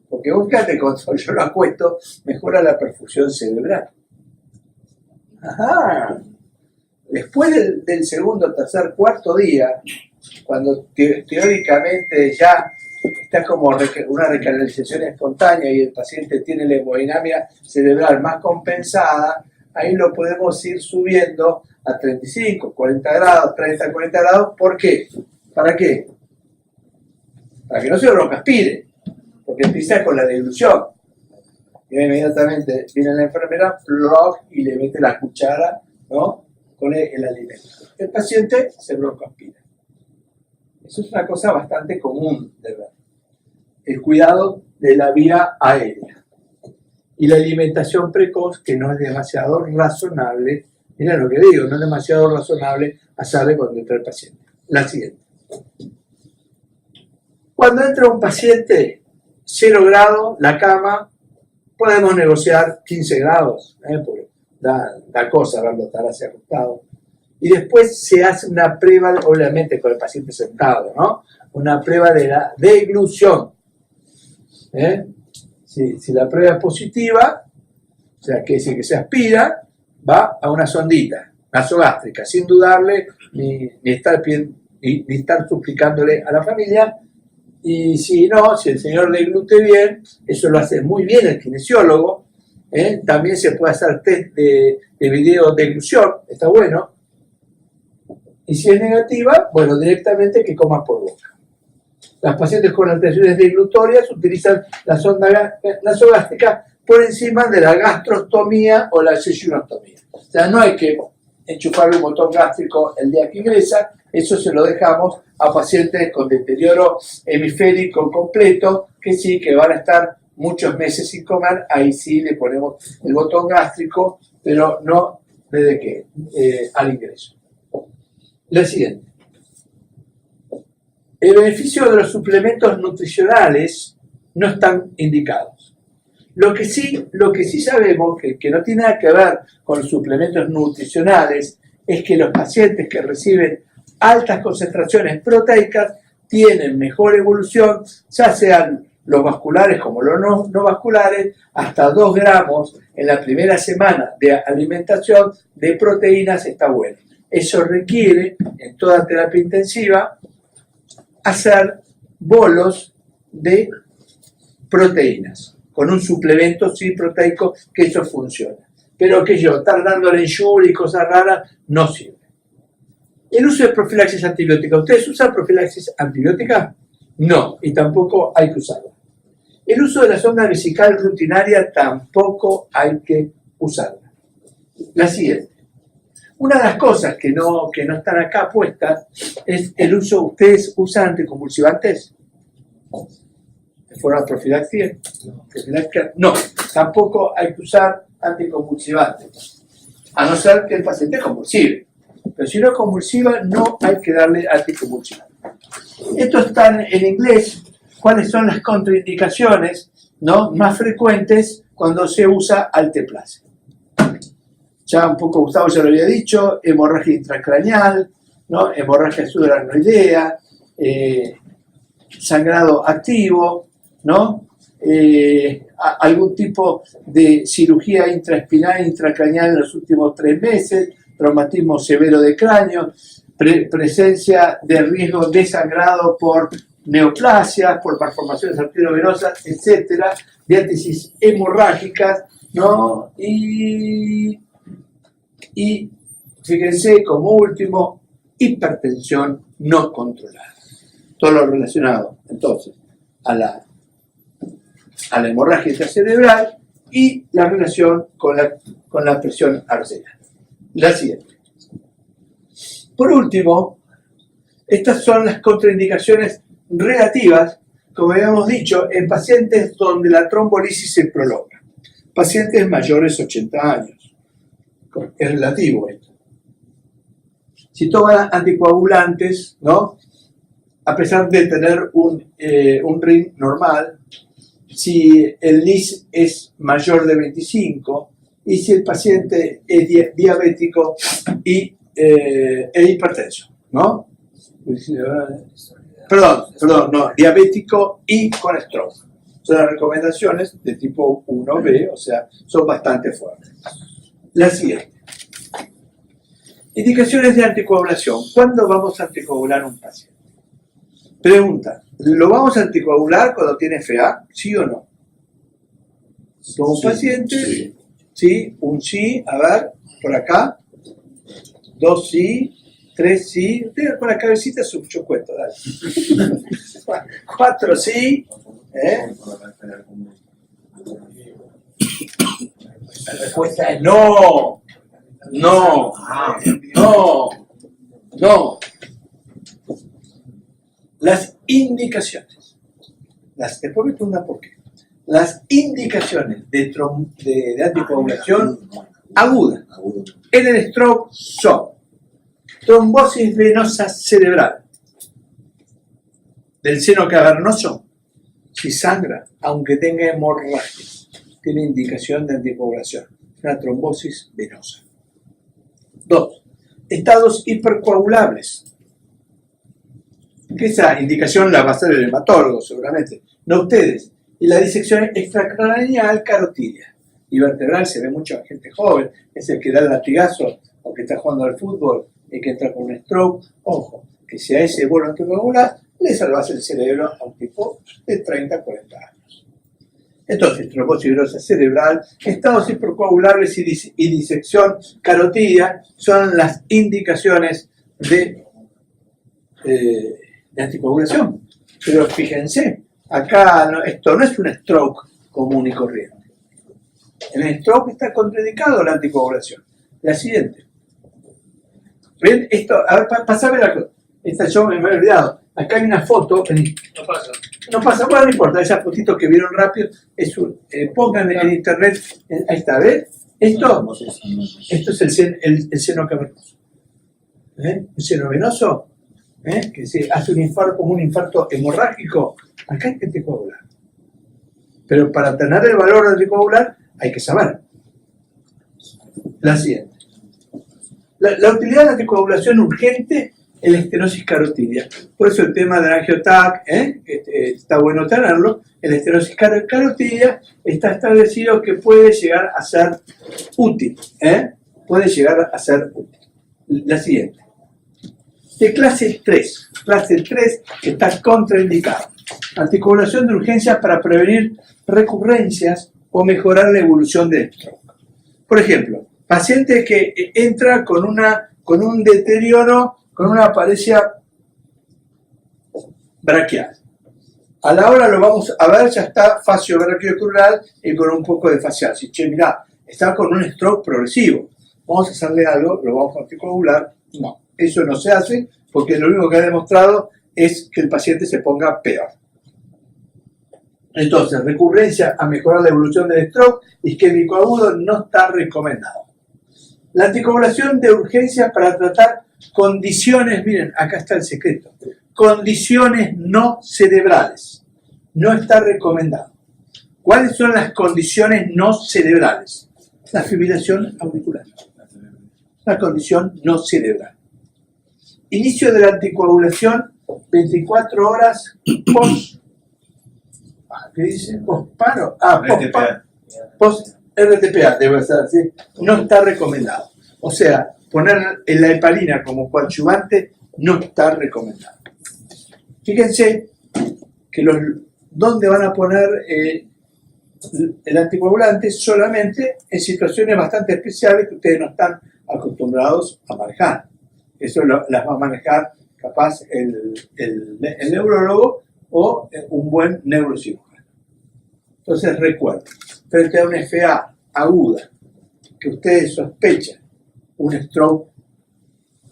[SPEAKER 1] Porque vos fíjate, cuando yo lo acuesto, mejora la perfusión cerebral. Ajá. Después del segundo, tercer, cuarto día, cuando teóricamente ya está como una recanalización espontánea y el paciente tiene la hemodinamia cerebral más compensada, ahí lo podemos ir subiendo a 35, 40 grados, 30, 40 grados. ¿Por qué? ¿Para qué? Para que no se broncoaspire, porque empieza con la deglución. Y inmediatamente viene la enfermera, y le mete la cuchara, ¿no?, con el alimento. El paciente se broncoaspira. Eso es una cosa bastante común de ver. El cuidado de la vía aérea. Y la alimentación precoz, que no es demasiado razonable. Mira lo que digo, no es demasiado razonable hacerle cuando entra el paciente. La siguiente. Cuando entra un paciente 0 grados, la cama, podemos negociar 15 grados, porque da cosa verlo estar así acostado. Y después se hace una prueba, obviamente con el paciente sentado, ¿no? Una prueba de la deglución. Si la prueba es positiva, o sea, que dice que se aspira, va a una sondita nasogástrica, sin dudarle ni estar suplicándole a la familia. Y si no, si el señor deglute bien, eso lo hace muy bien el kinesiólogo. También se puede hacer test de video de deglución, está bueno. Y si es negativa, bueno, directamente que coma por boca. Las pacientes con alteraciones diglutorias utilizan la sonda nasogástrica por encima de la gastrostomía o la sesionostomía. O sea, no hay que enchufarle un botón gástrico el día que ingresa, eso se lo dejamos a pacientes con deterioro hemisférico completo, que sí, que van a estar muchos meses sin comer, ahí sí le ponemos el botón gástrico, pero no desde que al ingreso. La siguiente. El beneficio de los suplementos nutricionales no están indicados. Lo que sí sabemos, que no tiene nada que ver con los suplementos nutricionales, es que los pacientes que reciben altas concentraciones proteicas tienen mejor evolución, ya sean los vasculares como los no vasculares, hasta 2 gramos en la primera semana de alimentación de proteínas está bueno. Eso requiere, en toda terapia intensiva, hacer bolos de proteínas, con un suplemento sí proteico, que eso funciona. Pero que yo, estar dándole ensure y cosas raras, no sirve. El uso de profilaxis antibiótica. ¿Ustedes usan profilaxis antibiótica? No, y tampoco hay que usarla. El uso de la sonda vesical rutinaria tampoco hay que usarla. La siguiente. Una de las cosas que no están acá puestas es el uso. ¿Ustedes usan anticonvulsivantes? ¿De forma profiláctica? No, tampoco hay que usar anticonvulsivantes, a no ser que el paciente convulsive. Pero si no convulsiva, no hay que darle anticonvulsivantes. Esto está en inglés. ¿Cuáles son las contraindicaciones, ¿no?, más frecuentes cuando se usa alteplase? Ya un poco Gustavo ya lo había dicho: hemorragia intracraneal, ¿no?, hemorragia subaracnoidea, sangrado activo, ¿no?, algún tipo de cirugía intraespinal e intracraneal en los últimos 3 meses, traumatismo severo de cráneo, presencia de riesgo de sangrado por neoplasias, por malformaciones arteriovenosas, etcétera, diátesis hemorrágicas, ¿no? Y fíjense, como último, hipertensión no controlada. Todo lo relacionado, entonces, a la hemorragia intracerebral y la relación con la presión arterial. La siguiente. Por último, estas son las contraindicaciones relativas, como habíamos dicho, en pacientes donde la trombolisis se prolonga. Pacientes mayores de 80 años. Es relativo esto. Si toman anticoagulantes, ¿no?, a pesar de tener un ring normal, si el NIS es mayor de 25 y si el paciente es diabético e hipertenso, ¿no? Perdón, no, diabético y con stroke. Son las recomendaciones de tipo 1B, o sea, son bastante fuertes. La siguiente. Indicaciones de anticoagulación. ¿Cuándo vamos a anticoagular a un paciente? Pregunta, ¿lo vamos a anticoagular cuando tiene FA? ¿Sí o no? Como un paciente, sí, un sí, a ver, por acá, 2 sí, 3 sí, ustedes por la cabecita yo cuento, dale. 4 sí, La respuesta es no. Las indicaciones. Después me preguntan por qué. Las indicaciones de anticoagulación aguda en el stroke son trombosis venosa cerebral del seno cavernoso. Si sangra, aunque tenga hemorragia, tiene indicación de anticoagulación. Una trombosis venosa. 2. Estados hipercoagulables. Que esa indicación la va a hacer el hematólogo seguramente, no ustedes. Y la disección extracraneal carotidia y vertebral se ve mucho en gente joven, es el que da el latigazo o que está jugando al fútbol y que entra con un stroke. Ojo, que si a ese bolo anticoagular le salvas el cerebro a un tipo de 30 40 años. Entonces, trombosis venosa cerebral, estados hipercoagulables y disección carotidia son las indicaciones de anticoagulación. Pero fíjense, acá esto no es un stroke común y corriente. En el stroke está contraindicado la anticoagulación. La siguiente. ¿Ven? Esto, a ver, pasame la cosa. Esta yo me he olvidado. Acá hay una foto. Vení.
[SPEAKER 2] No pasa.
[SPEAKER 1] No pasa, bueno, no importa. Esa fotito que vieron rápido. Pónganle en internet. Ahí está, ¿ves? Esto es el seno cavernoso. El seno venoso, que se hace un infarto, como un infarto hemorrágico. Acá hay que anticoagular. Pero para tener el valor de anticoagular hay que saber. La siguiente. La utilidad de la anticoagulación urgente en la estenosis carotidia. Por eso el tema del angiotac, está bueno tenerlo. En la estenosis carotidia está establecido que puede llegar a ser útil. Puede llegar a ser útil. La siguiente. De clase 3. Clase 3 está contraindicado. Anticoagulación de urgencia para prevenir recurrencias o mejorar la evolución del stroke. Por ejemplo, paciente que entra con un deterioro, con una apariencia braquial. A la hora lo vamos a ver, ya está fascio brachiocrural y con un poco de fasciasis. Che, mirá, está con un stroke progresivo. Vamos a hacerle algo, lo vamos a anticoagular. No, eso no se hace porque lo único que ha demostrado es que el paciente se ponga peor. Entonces, recurrencia a mejorar la evolución del stroke, isquémico agudo, no está recomendado. La anticoagulación de urgencia para tratar condiciones, miren, acá está el secreto, condiciones no cerebrales, no está recomendado. ¿Cuáles son las condiciones no cerebrales? La fibrilación auricular, la condición no cerebral. Inicio de la anticoagulación 24 horas post. ¿Qué dice? Post-paro. Post-RTPA, debe ser así. No está recomendado. O sea, poner la hepalina como coadyuvante no está recomendado. Fíjense que ¿dónde van a poner el anticoagulante? Solamente en situaciones bastante especiales que ustedes no están acostumbrados a manejar. Eso las va a manejar capaz el neurólogo o un buen neurocirujano. Entonces recuerden, frente a una FA aguda que ustedes sospechan un stroke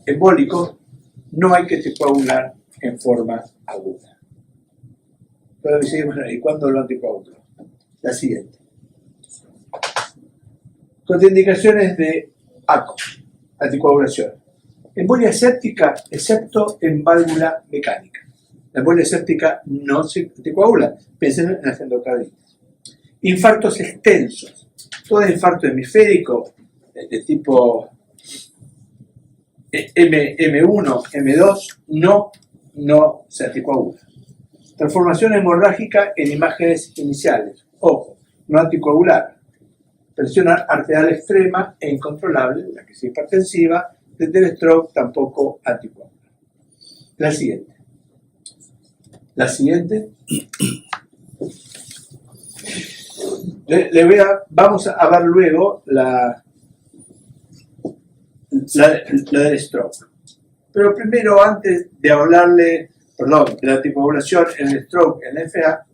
[SPEAKER 1] embólico, no hay que anticoagular en forma aguda. Entonces decimos, bueno, ¿y cuándo lo anticoagulo? La siguiente. Contraindicaciones de ACO, anticoagulación. Embolia séptica, excepto en válvula mecánica. La embolia séptica no se anticoagula. Piensen en las endocarditis. Infartos extensos. Todo infarto hemisférico de tipo M1, M2 no se anticoagula. Transformación hemorrágica en imágenes iniciales. Ojo, no anticoagular. Presión arterial extrema e incontrolable, la que es hipertensiva, desde el stroke tampoco anticoagular. La siguiente. La siguiente. Vamos a ver luego la del stroke. Pero primero, antes de hablarle, de la anticoagulación en el stroke, en la FA,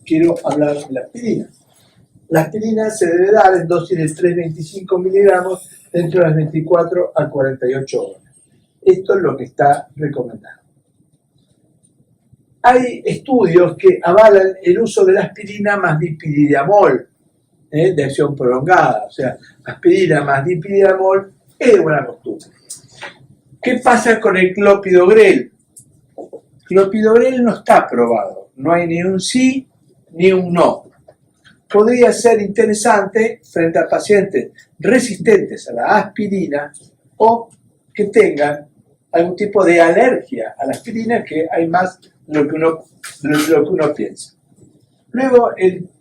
[SPEAKER 1] quiero hablar de la aspirina. La aspirina se debe dar en dosis de 3,25 miligramos dentro de las 24 a 48 horas. Esto es lo que está recomendado. Hay estudios que avalan el uso de la aspirina más dipiridiamol, de acción prolongada. O sea, aspirina más dipiridiamol es de buena costumbre. ¿Qué pasa con el clopidogrel? Clopidogrel no está aprobado. No hay ni un sí ni un no. Podría ser interesante frente a pacientes resistentes a la aspirina o que tengan algún tipo de alergia a la aspirina, que hay más de lo que uno piensa. Luego,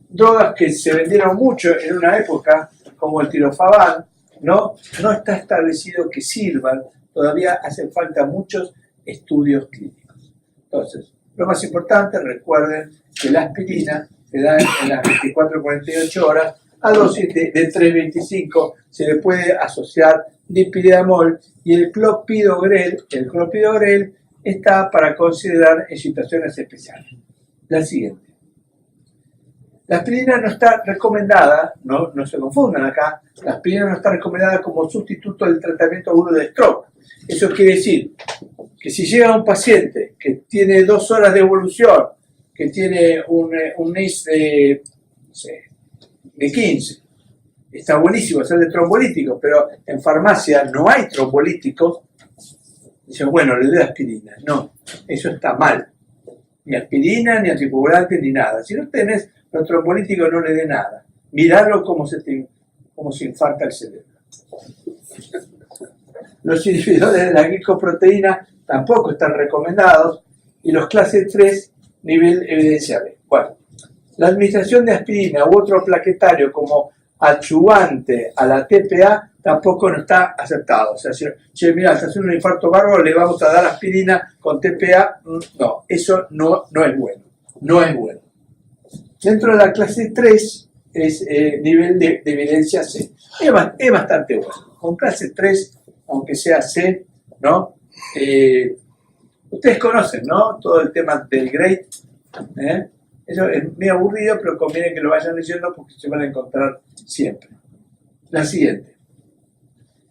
[SPEAKER 1] drogas que se vendieron mucho en una época, como el tirofaban, no está establecido que sirvan. Todavía hacen falta muchos estudios clínicos. Entonces, lo más importante, recuerden que la aspirina se da en las 24-48 horas a dosis de 3,25. Se le puede asociar dipiridiamol, y el clopidogrel está para considerar en situaciones especiales. La siguiente. La aspirina no está recomendada, no se confundan acá, la aspirina no está recomendada como sustituto del tratamiento agudo de stroke. Eso quiere decir que si llega un paciente que tiene 2 horas de evolución, que tiene un NIS de, no sé, de 15, está buenísimo hacer de trombolítico, pero en farmacia no hay trombolíticos, dice, bueno, le doy aspirina. No, eso está mal. Ni aspirina, ni anticoagulante, ni nada. Si no tenés los trombolíticos, no le dé nada. Mirarlo como se infarta el cerebro. Los inhibidores de la glicoproteína tampoco están recomendados y los clase 3 nivel evidencia B. Bueno, la administración de aspirina u otro plaquetario como adyuvante a la TPA tampoco no está aceptado. O sea, si mira, está haciendo un infarto bárbaro, le vamos a dar aspirina con TPA. No, eso no es bueno. No es bueno. Dentro de la clase 3 es nivel de evidencia C. Es bastante bueno. Con clase 3, aunque sea C, ¿no? Ustedes conocen, ¿no? Todo el tema del grade. Eso es muy aburrido, pero conviene que lo vayan leyendo porque se van a encontrar siempre. La siguiente.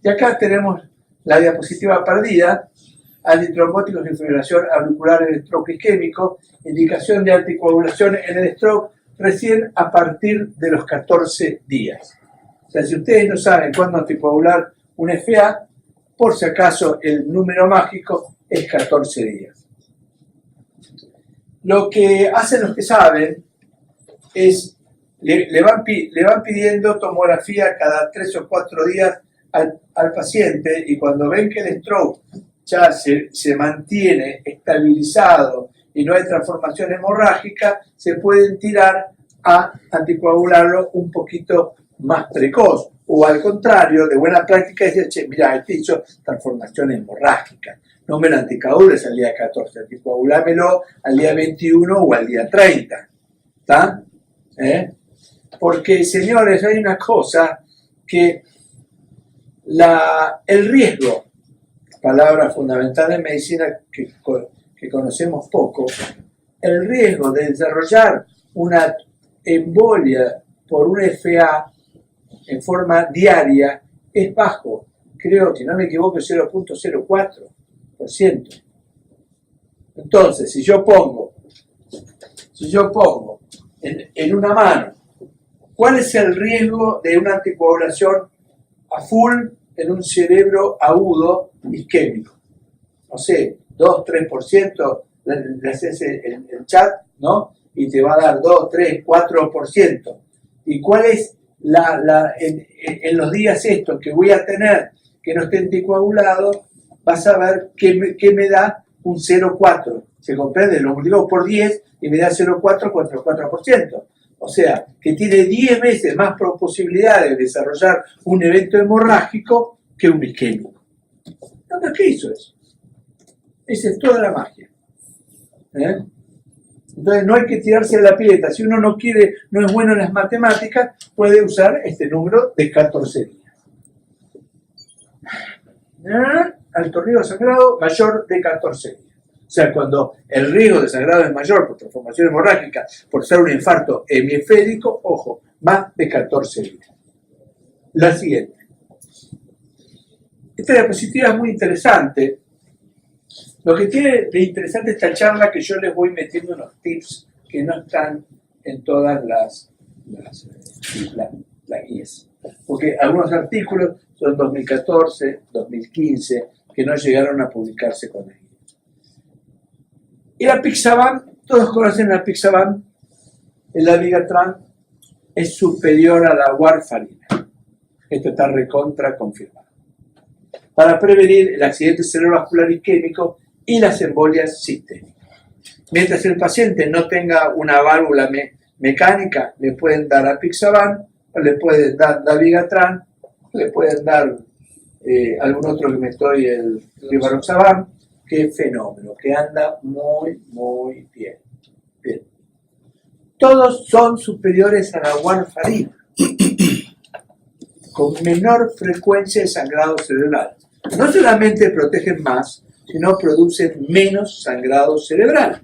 [SPEAKER 1] Y acá tenemos la diapositiva perdida. Antitrombóticos de fibrilación auricular en el stroke isquémico. Indicación de anticoagulación en el stroke recién a partir de los 14 días. O sea, si ustedes no saben cuándo anticoagular un FA, por si acaso el número mágico es 14 días. Lo que hacen los que saben es, le van pidiendo tomografía cada 3 o 4 días al paciente y cuando ven que el stroke ya se mantiene estabilizado y no hay transformación hemorrágica, se pueden tirar a anticoagularlo un poquito más precoz. O al contrario, de buena práctica, decir, che, mira, este hizo transformación hemorrágica. No me lo anticoagules al día 14, anticoagulámelo al día 21 o al día 30. ¿Está? Porque, señores, hay una cosa que el riesgo, palabra fundamental en medicina que conocemos poco, el riesgo de desarrollar una embolia por un FA en forma diaria es bajo, creo que no me equivoco, 0.04%. Entonces, si yo pongo en una mano, ¿cuál es el riesgo de una anticoagulación a full en un cerebro agudo isquémico? No sé, 2-3%, le haces el chat, ¿no? Y te va a dar 2, 3, 4%. ¿Y cuál es en los días estos que voy a tener que no esté anticoagulado? Vas a ver que me da un 0,4. Se comprende, lo multiplico por 10 y me da 0,4%. O sea, que tiene 10 veces más posibilidades de desarrollar un evento hemorrágico que un isquémico. ¿No? ¿Qué hizo eso? Esa es toda la magia. Entonces no hay que tirarse a la pileta. Si uno no es bueno en las matemáticas, puede usar este número de 14 días. Alto riesgo de sangrado mayor de 14 días. O sea, cuando el riesgo de sangrado es mayor por transformación hemorrágica, por ser un infarto hemisférico, ojo, más de 14 días. La siguiente. Esta diapositiva es muy interesante. Lo que tiene de interesante esta charla que yo les voy metiendo unos tips que no están en todas las guías. Porque algunos artículos son 2014, 2015, que no llegaron a publicarse con la guía. Y la Pixaban, todos conocen la Pixaban, el Dabigatran es superior a la warfarina. Esto está recontra confirmado. Para prevenir el accidente cerebrovascular isquémico y las embolias sistémicas. Mientras el paciente no tenga una válvula mecánica, le pueden dar Apixaban, o le pueden dar Dabigatran, le pueden dar algún otro que me estoy, el Rivaroxaban, que fenómeno, que anda muy, muy bien. Bien. Todos son superiores a la warfarina, con menor frecuencia de sangrado cerebral. No solamente protegen más, sino producen menos sangrado cerebral.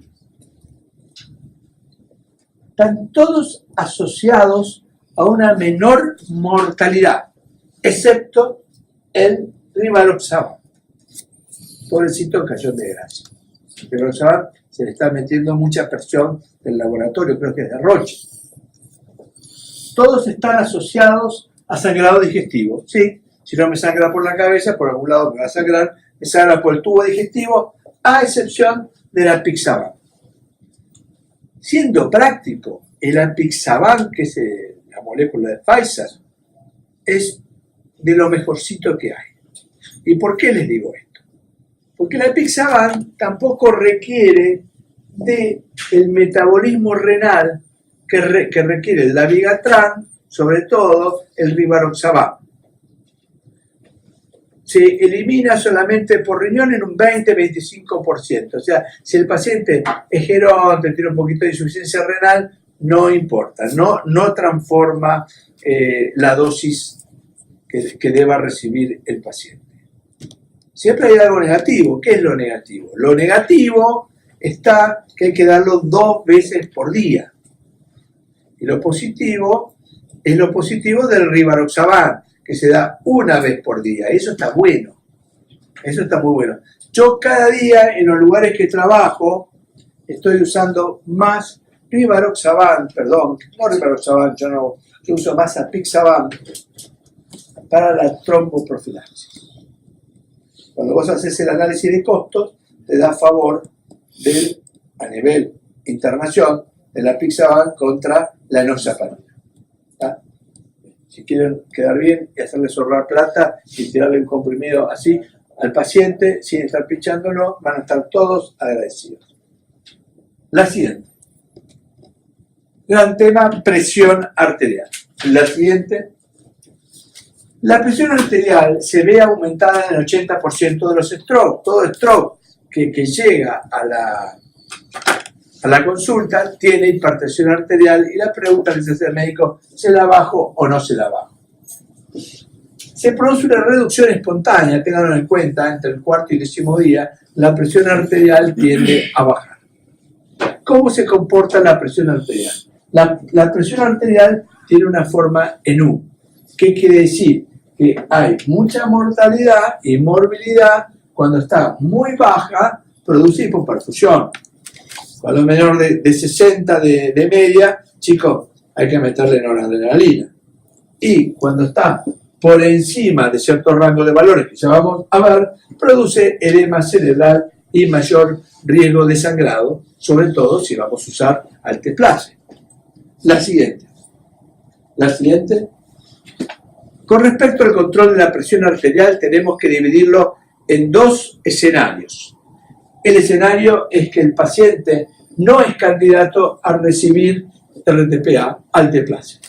[SPEAKER 1] Están todos asociados a una menor mortalidad, excepto el rivaroxaban. Pobrecito cayó de gracia. El rivaroxaban se le está metiendo mucha presión del laboratorio, creo que es de Roche. Todos están asociados a sangrado digestivo. Sí, si no me sangra por la cabeza, por algún lado me va a sangrar, me sangra por el tubo digestivo, a excepción del apixaban. Siendo práctico, el apixaban, que es la molécula de Pfizer, es de lo mejorcito que hay. ¿Y por qué les digo esto? Porque el apixaban tampoco requiere del metabolismo renal que requiere el dabigatran, sobre todo el rivaroxaban. Se elimina solamente por riñón en un 20-25%. O sea, si el paciente es geronte, tiene un poquito de insuficiencia renal, no importa, no transforma la dosis que deba recibir el paciente. Siempre hay algo negativo. ¿Qué es lo negativo? Lo negativo está que hay que darlo 2 veces por día. Y lo positivo es lo positivo del rivaroxaban, que se da 1 vez por día. Eso está bueno. Eso está muy bueno. Yo cada día en los lugares que trabajo estoy usando más rivaroxaban, yo uso más apixaban para la tromboprofilaxis. Cuando vos haces el análisis de costos, te da favor a nivel internación del apixaban contra la enoxaparina. Si quieren quedar bien y hacerle ahorrar plata y tirarle un comprimido así al paciente sin estar pichándolo, van a estar todos agradecidos. La siguiente. Gran tema, presión arterial. La siguiente. La presión arterial se ve aumentada en el 80% de los strokes. Todo stroke que llega a la consulta tiene hipertensión arterial y la pregunta que se hace al médico, ¿se la bajo o no se la bajo? Se produce una reducción espontánea, ténganlo en cuenta, entre el 4º y 10º día, la presión arterial tiende a bajar. ¿Cómo se comporta la presión arterial? La presión arterial tiene una forma en U. ¿Qué quiere decir? Que hay mucha mortalidad y morbilidad cuando está muy baja, produce hipoperfusión. Cuando es menor de 60 de media, chicos, hay que meterle noradrenalina. Y cuando está por encima de ciertos rangos de valores que ya vamos a ver, produce edema cerebral y mayor riesgo de sangrado, sobre todo si vamos a usar alteplase. La siguiente. Con respecto al control de la presión arterial, tenemos que dividirlo en 2 escenarios. El escenario es que el paciente no es candidato a recibir RTPA, alteplase.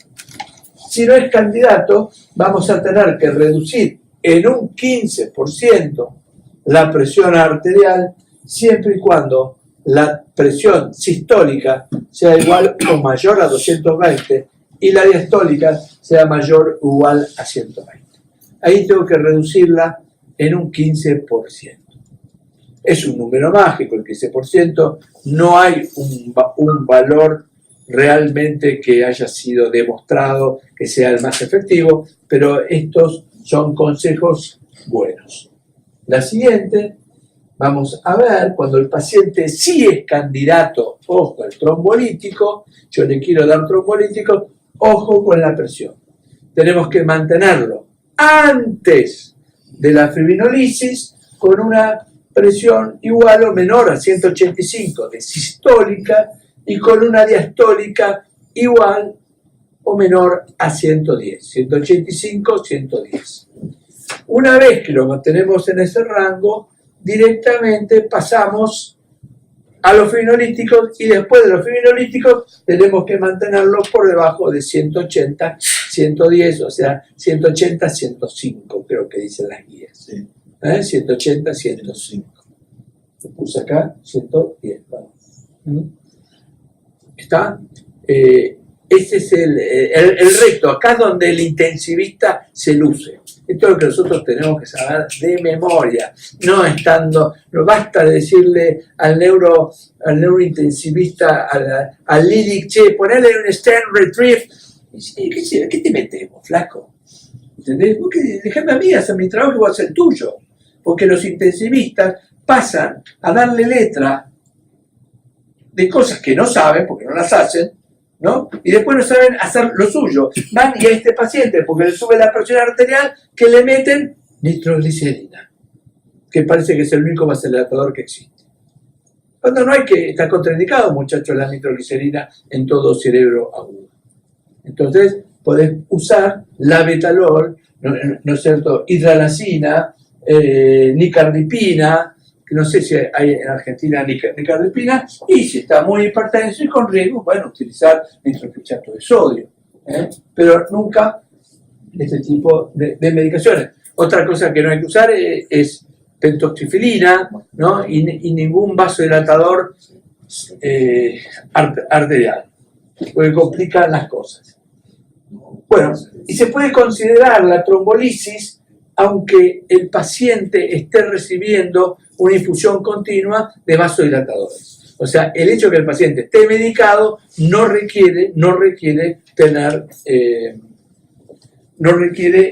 [SPEAKER 1] Si no es candidato, vamos a tener que reducir en un 15% la presión arterial, siempre y cuando la presión sistólica sea igual o mayor a 220 y la diastólica sea mayor o igual a 120. Ahí tengo que reducirla en un 15%. Es un número mágico, el 15%, no hay un valor realmente que haya sido demostrado que sea el más efectivo, pero estos son consejos buenos. La siguiente, vamos a ver, cuando el paciente sí es candidato, ojo, al trombolítico, yo le quiero dar trombolítico, ojo con la presión. Tenemos que mantenerlo antes de la fibrinolisis con una presión igual o menor a 185 de sistólica y con una diastólica igual o menor a 110, 185, 110. Una vez que lo mantenemos en ese rango, directamente pasamos a los fibrinolíticos y después de los fibrinolíticos tenemos que mantenerlo por debajo de 180, 110, o sea, 180, 105, creo que dicen las guías.
[SPEAKER 4] Sí.
[SPEAKER 1] 180, 105. Lo puse acá, 110. ¿Está? Ese es el recto, acá donde el intensivista se luce. Esto es lo que nosotros tenemos que saber de memoria, no basta decirle al neurointensivista, al líric, che, ponele un stand retrieve. ¿Qué te metemos, flaco? ¿Entendés? Déjame a mí hacer mi trabajo y voy a hacer el tuyo. Porque los intensivistas pasan a darle letra de cosas que no saben, porque no las hacen, ¿no? Y después no saben hacer lo suyo. Van y a este paciente, porque le sube la presión arterial, que le meten nitroglicerina, que parece que es el único vasodilatador que existe. Cuando no hay que, está contraindicado, muchachos, la nitroglicerina en todo cerebro agudo. Entonces, podés usar labetalol, ¿no es cierto?, hidralazina, nicardipina, que no sé si hay en Argentina nicardipina, y si está muy hipertenso y con riesgo, bueno, utilizar nitrofosfato de sodio, pero nunca este tipo de medicaciones. Otra cosa que no hay que usar es pentoxifilina, ¿no? Y ningún vasodilatador arterial, porque complican las cosas. Bueno, y se puede considerar la trombolisis aunque el paciente esté recibiendo una infusión continua de vasodilatadores. O sea, el hecho de que el paciente esté medicado no requiere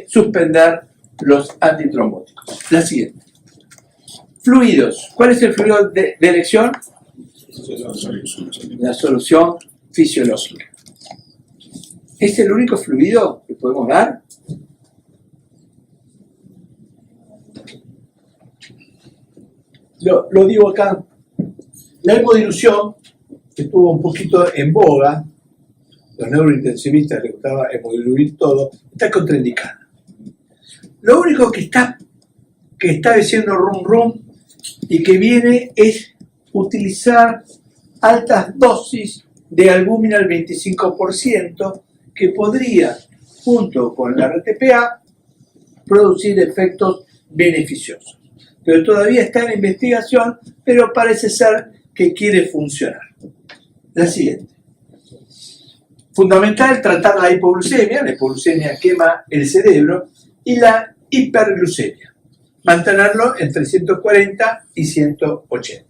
[SPEAKER 1] suspender los antitrombóticos. La siguiente. Fluidos. ¿Cuál es el fluido de elección? La solución fisiológica. ¿Es el único fluido que podemos dar? Lo digo acá. La hemodilución, que estuvo un poquito en boga, los neurointensivistas les gustaba hemodiluir todo, está contraindicada. Lo único que está diciendo rum y que viene es utilizar altas dosis de albúmina al 25%, que podría, junto con la RTPA, producir efectos beneficiosos. Pero todavía está en investigación, pero parece ser que quiere funcionar. La siguiente. Fundamental tratar la hipoglucemia quema el cerebro, y la hiperglucemia, mantenerlo entre 140 y 180.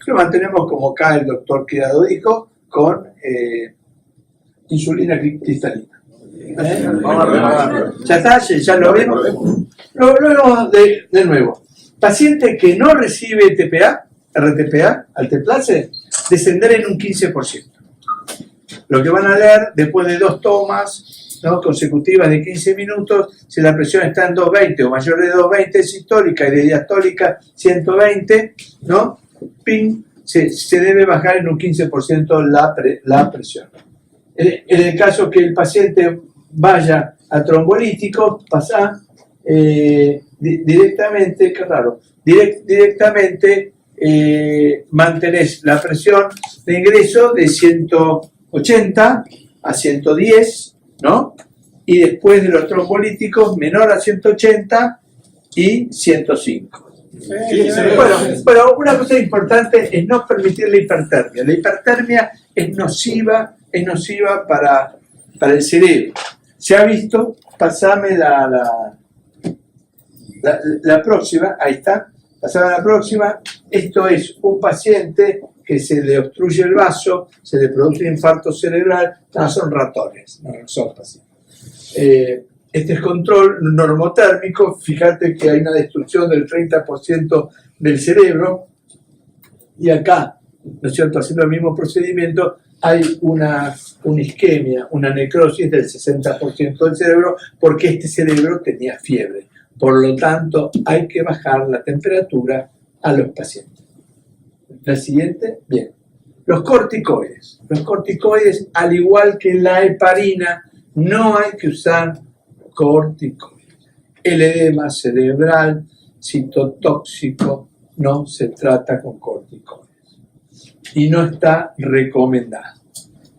[SPEAKER 1] Lo mantenemos como acá el doctor Criado dijo, con insulina cristalina. Ya está, ya lo vemos. Lo vemos de nuevo. Paciente que no recibe RTPA, alteplase, descender en un 15%. Lo que van a leer después de 2 tomas, ¿no?, consecutivas de 15 minutos, si la presión está en 220 o mayor de 220 sistólica y de diastólica 120, ¿no?, se debe bajar en un 15% la presión. En el caso que el paciente vaya a trombolítico, pasa directamente, qué raro, directamente mantenés la presión de ingreso de 180 a 110, ¿no? Y después de los trombolíticos, menor a 180 y 105. Bueno, pero una cosa importante es no permitir la hipertermia. La hipertermia es nociva para el cerebro. Se ha visto, pasame la próxima, ahí está, pasame la próxima. Esto es un paciente que se le obstruye el vaso, se le produce un infarto cerebral. No, son ratones, no son pacientes. Este es control normotérmico. Fíjate que hay una destrucción del 30% del cerebro, y acá, ¿no es cierto?, haciendo el mismo procedimiento, hay una isquemia, una necrosis del 60% del cerebro, porque este cerebro tenía fiebre. Por lo tanto, hay que bajar la temperatura a los pacientes. La siguiente, bien. Los corticoides. Los corticoides, al igual que la heparina, no hay que usar corticoides. El edema cerebral citotóxico no se trata con corticoides. Y no está recomendado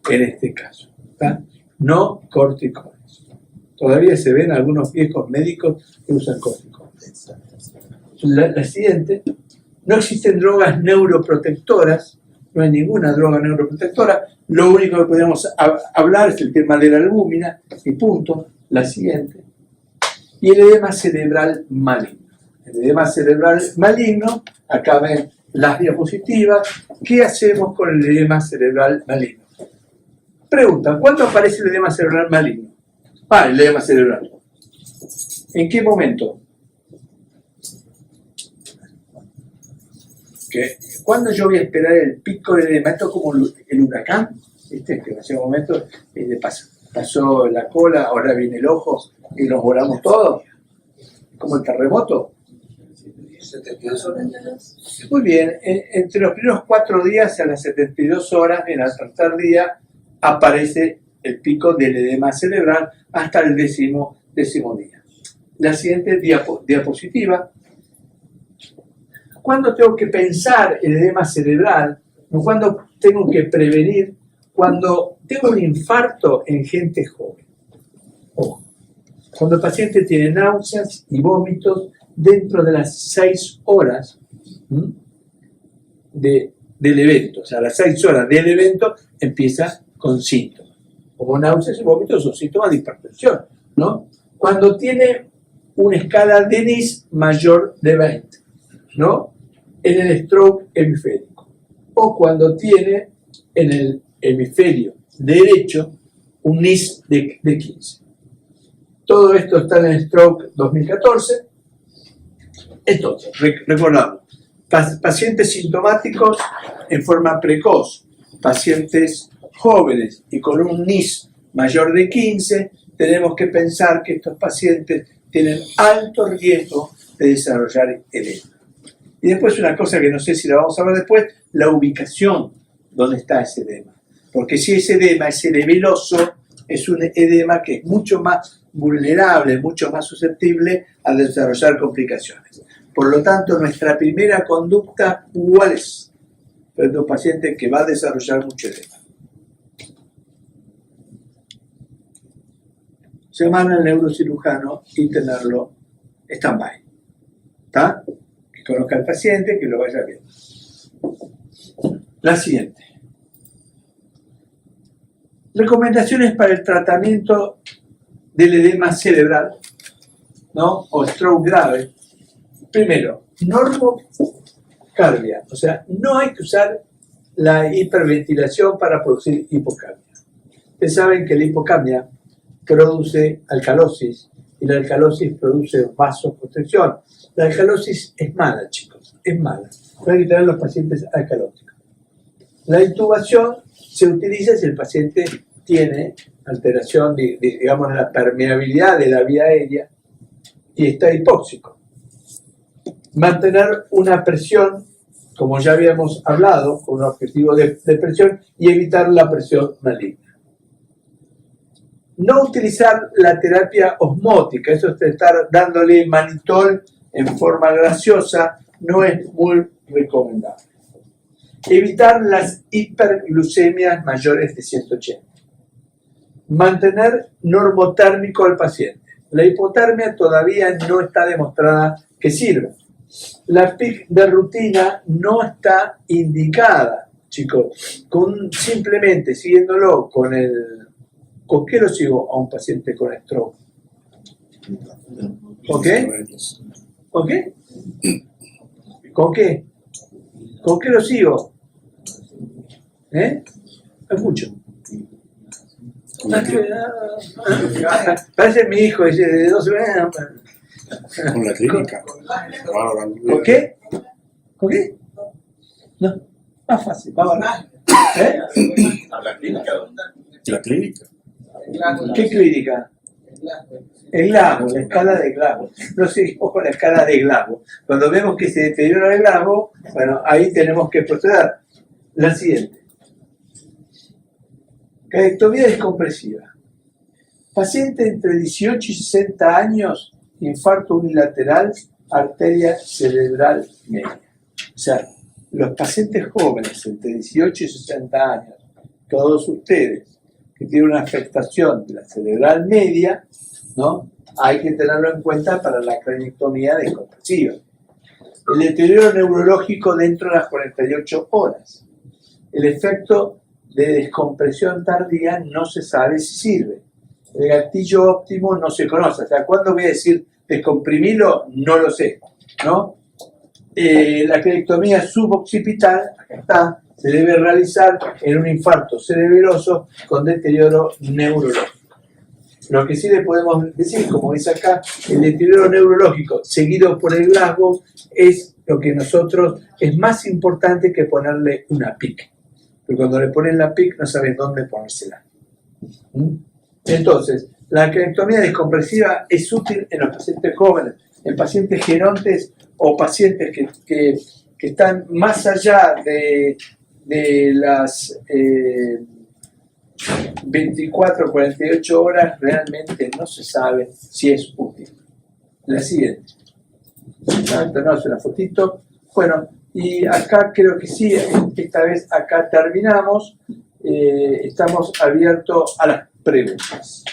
[SPEAKER 1] en este caso. ¿Está? No corticoides. Todavía se ven algunos viejos médicos que usan corticoides. La siguiente. No existen drogas neuroprotectoras, no hay ninguna droga neuroprotectora. Lo único que podemos hablar es el tema de la albúmina y punto. La siguiente. y el edema cerebral maligno. El edema cerebral maligno, acá ven las diapositivas. ¿Qué hacemos con el edema cerebral maligno? Preguntan, ¿cuándo aparece el edema cerebral maligno? El edema cerebral. ¿En qué momento? ¿Cuándo yo voy a esperar el pico del edema? Esto es como el huracán, ¿viste? Que en ese momento pasó la cola, ahora viene el ojo y nos volamos todos, como el terremoto.
[SPEAKER 2] 72 horas.
[SPEAKER 1] Muy bien, entre los primeros 4 días a las 72 horas, en el tercer día, aparece el pico del edema cerebral hasta el décimo día. La siguiente diapositiva. ¿Cuándo tengo que pensar el edema cerebral? ¿Cuándo tengo que prevenir? Cuando tengo un infarto en gente joven. Ojo. Cuando el paciente tiene náuseas y vómitos dentro de las 6 horas del evento. O sea, a las 6 horas del evento empieza con síntomas. Como náuseas y vómitos son síntomas de hipertensión, ¿no? Cuando tiene una escala de NIS mayor de 20, ¿no? En el stroke hemisférico. O cuando tiene en el hemisferio derecho un NIS de 15. Todo esto está en el Stroke 2014. Entonces, recordamos, pacientes sintomáticos en forma precoz, pacientes jóvenes y con un NIS mayor de 15, tenemos que pensar que estos pacientes tienen alto riesgo de desarrollar edema. Y después una cosa que no sé si la vamos a ver después, la ubicación donde está ese edema. Porque si ese edema es edeveloso, es un edema que es mucho más vulnerable, mucho más susceptible a desarrollar complicaciones. Por lo tanto, nuestra primera conducta, ¿cuál es? Frente a un paciente que va a desarrollar mucho edema. Llamar al neurocirujano y tenerlo stand-by. ¿Está? Que conozca al paciente, que lo vaya viendo. La siguiente. Recomendaciones para el tratamiento del edema cerebral, ¿no? O stroke grave. Primero, normocardia. O sea, no hay que usar la hiperventilación para producir hipocapnia. Ustedes saben que la hipocapnia produce alcalosis y la alcalosis produce vasoconstricción. La alcalosis es mala, chicos, es mala. No hay que tener los pacientes alcalóticos. La intubación se utiliza si el paciente tiene alteración, digamos, de la permeabilidad de la vía aérea y está hipóxico. Mantener una presión, como ya habíamos hablado, con un objetivo de presión y evitar la presión maligna. No utilizar la terapia osmótica, eso es estar dándole manitol en forma gaseosa, no es muy recomendable. Evitar las hiperglucemias mayores de 180. Mantener normotérmico al paciente. La hipotermia todavía no está demostrada que sirve. La PIC de rutina no está indicada, chicos. Simplemente siguiéndolo con el... ¿Con qué lo sigo a un paciente con stroke? ¿Con qué? ¿Con qué? ¿Con qué? ¿Con qué lo sigo? Es mucho. Parece mi hijo, dice, de 12 años.
[SPEAKER 3] Con la clínica.
[SPEAKER 1] ¿Con qué? ¿Con qué? No, más fácil. Vamos a ver.
[SPEAKER 6] La clínica.
[SPEAKER 3] La clínica.
[SPEAKER 1] ¿Qué clínica? El Glasgow, la escala de Glasgow. No seguimos con la escala de Glasgow. Cuando vemos que se deteriora el Glasgow, bueno, ahí tenemos que proceder. La siguiente. Carectomía descompresiva. Paciente entre 18 y 60 años, infarto unilateral, arteria cerebral media. O sea, los pacientes jóvenes entre 18 y 60 años, todos ustedes, que tienen una afectación de la cerebral media, ¿no? Hay que tenerlo en cuenta para la craniotomía descompresiva. El deterioro neurológico dentro de las 48 horas. El efecto de descompresión tardía no se sabe si sirve. El gatillo óptimo no se conoce. O sea, ¿cuándo voy a decir descomprimirlo, no lo sé, ¿no? La craneectomía suboccipital, acá está, se debe realizar en un infarto cerebeloso con deterioro neurológico. Lo que sí le podemos decir, como dice acá, el deterioro neurológico seguido por el Glasgow es lo que nosotros es más importante que ponerle una PIC. Porque cuando le ponen la PIC no sabes dónde ponérsela. Entonces, la craneectomía descompresiva es útil en los pacientes jóvenes, en pacientes gerontes o pacientes que están más allá de las 24 o 48 horas, realmente no se sabe si es útil. La siguiente. Tenemos una fotito. Bueno, y acá creo que sí, esta vez acá terminamos. Estamos abiertos a las preguntas.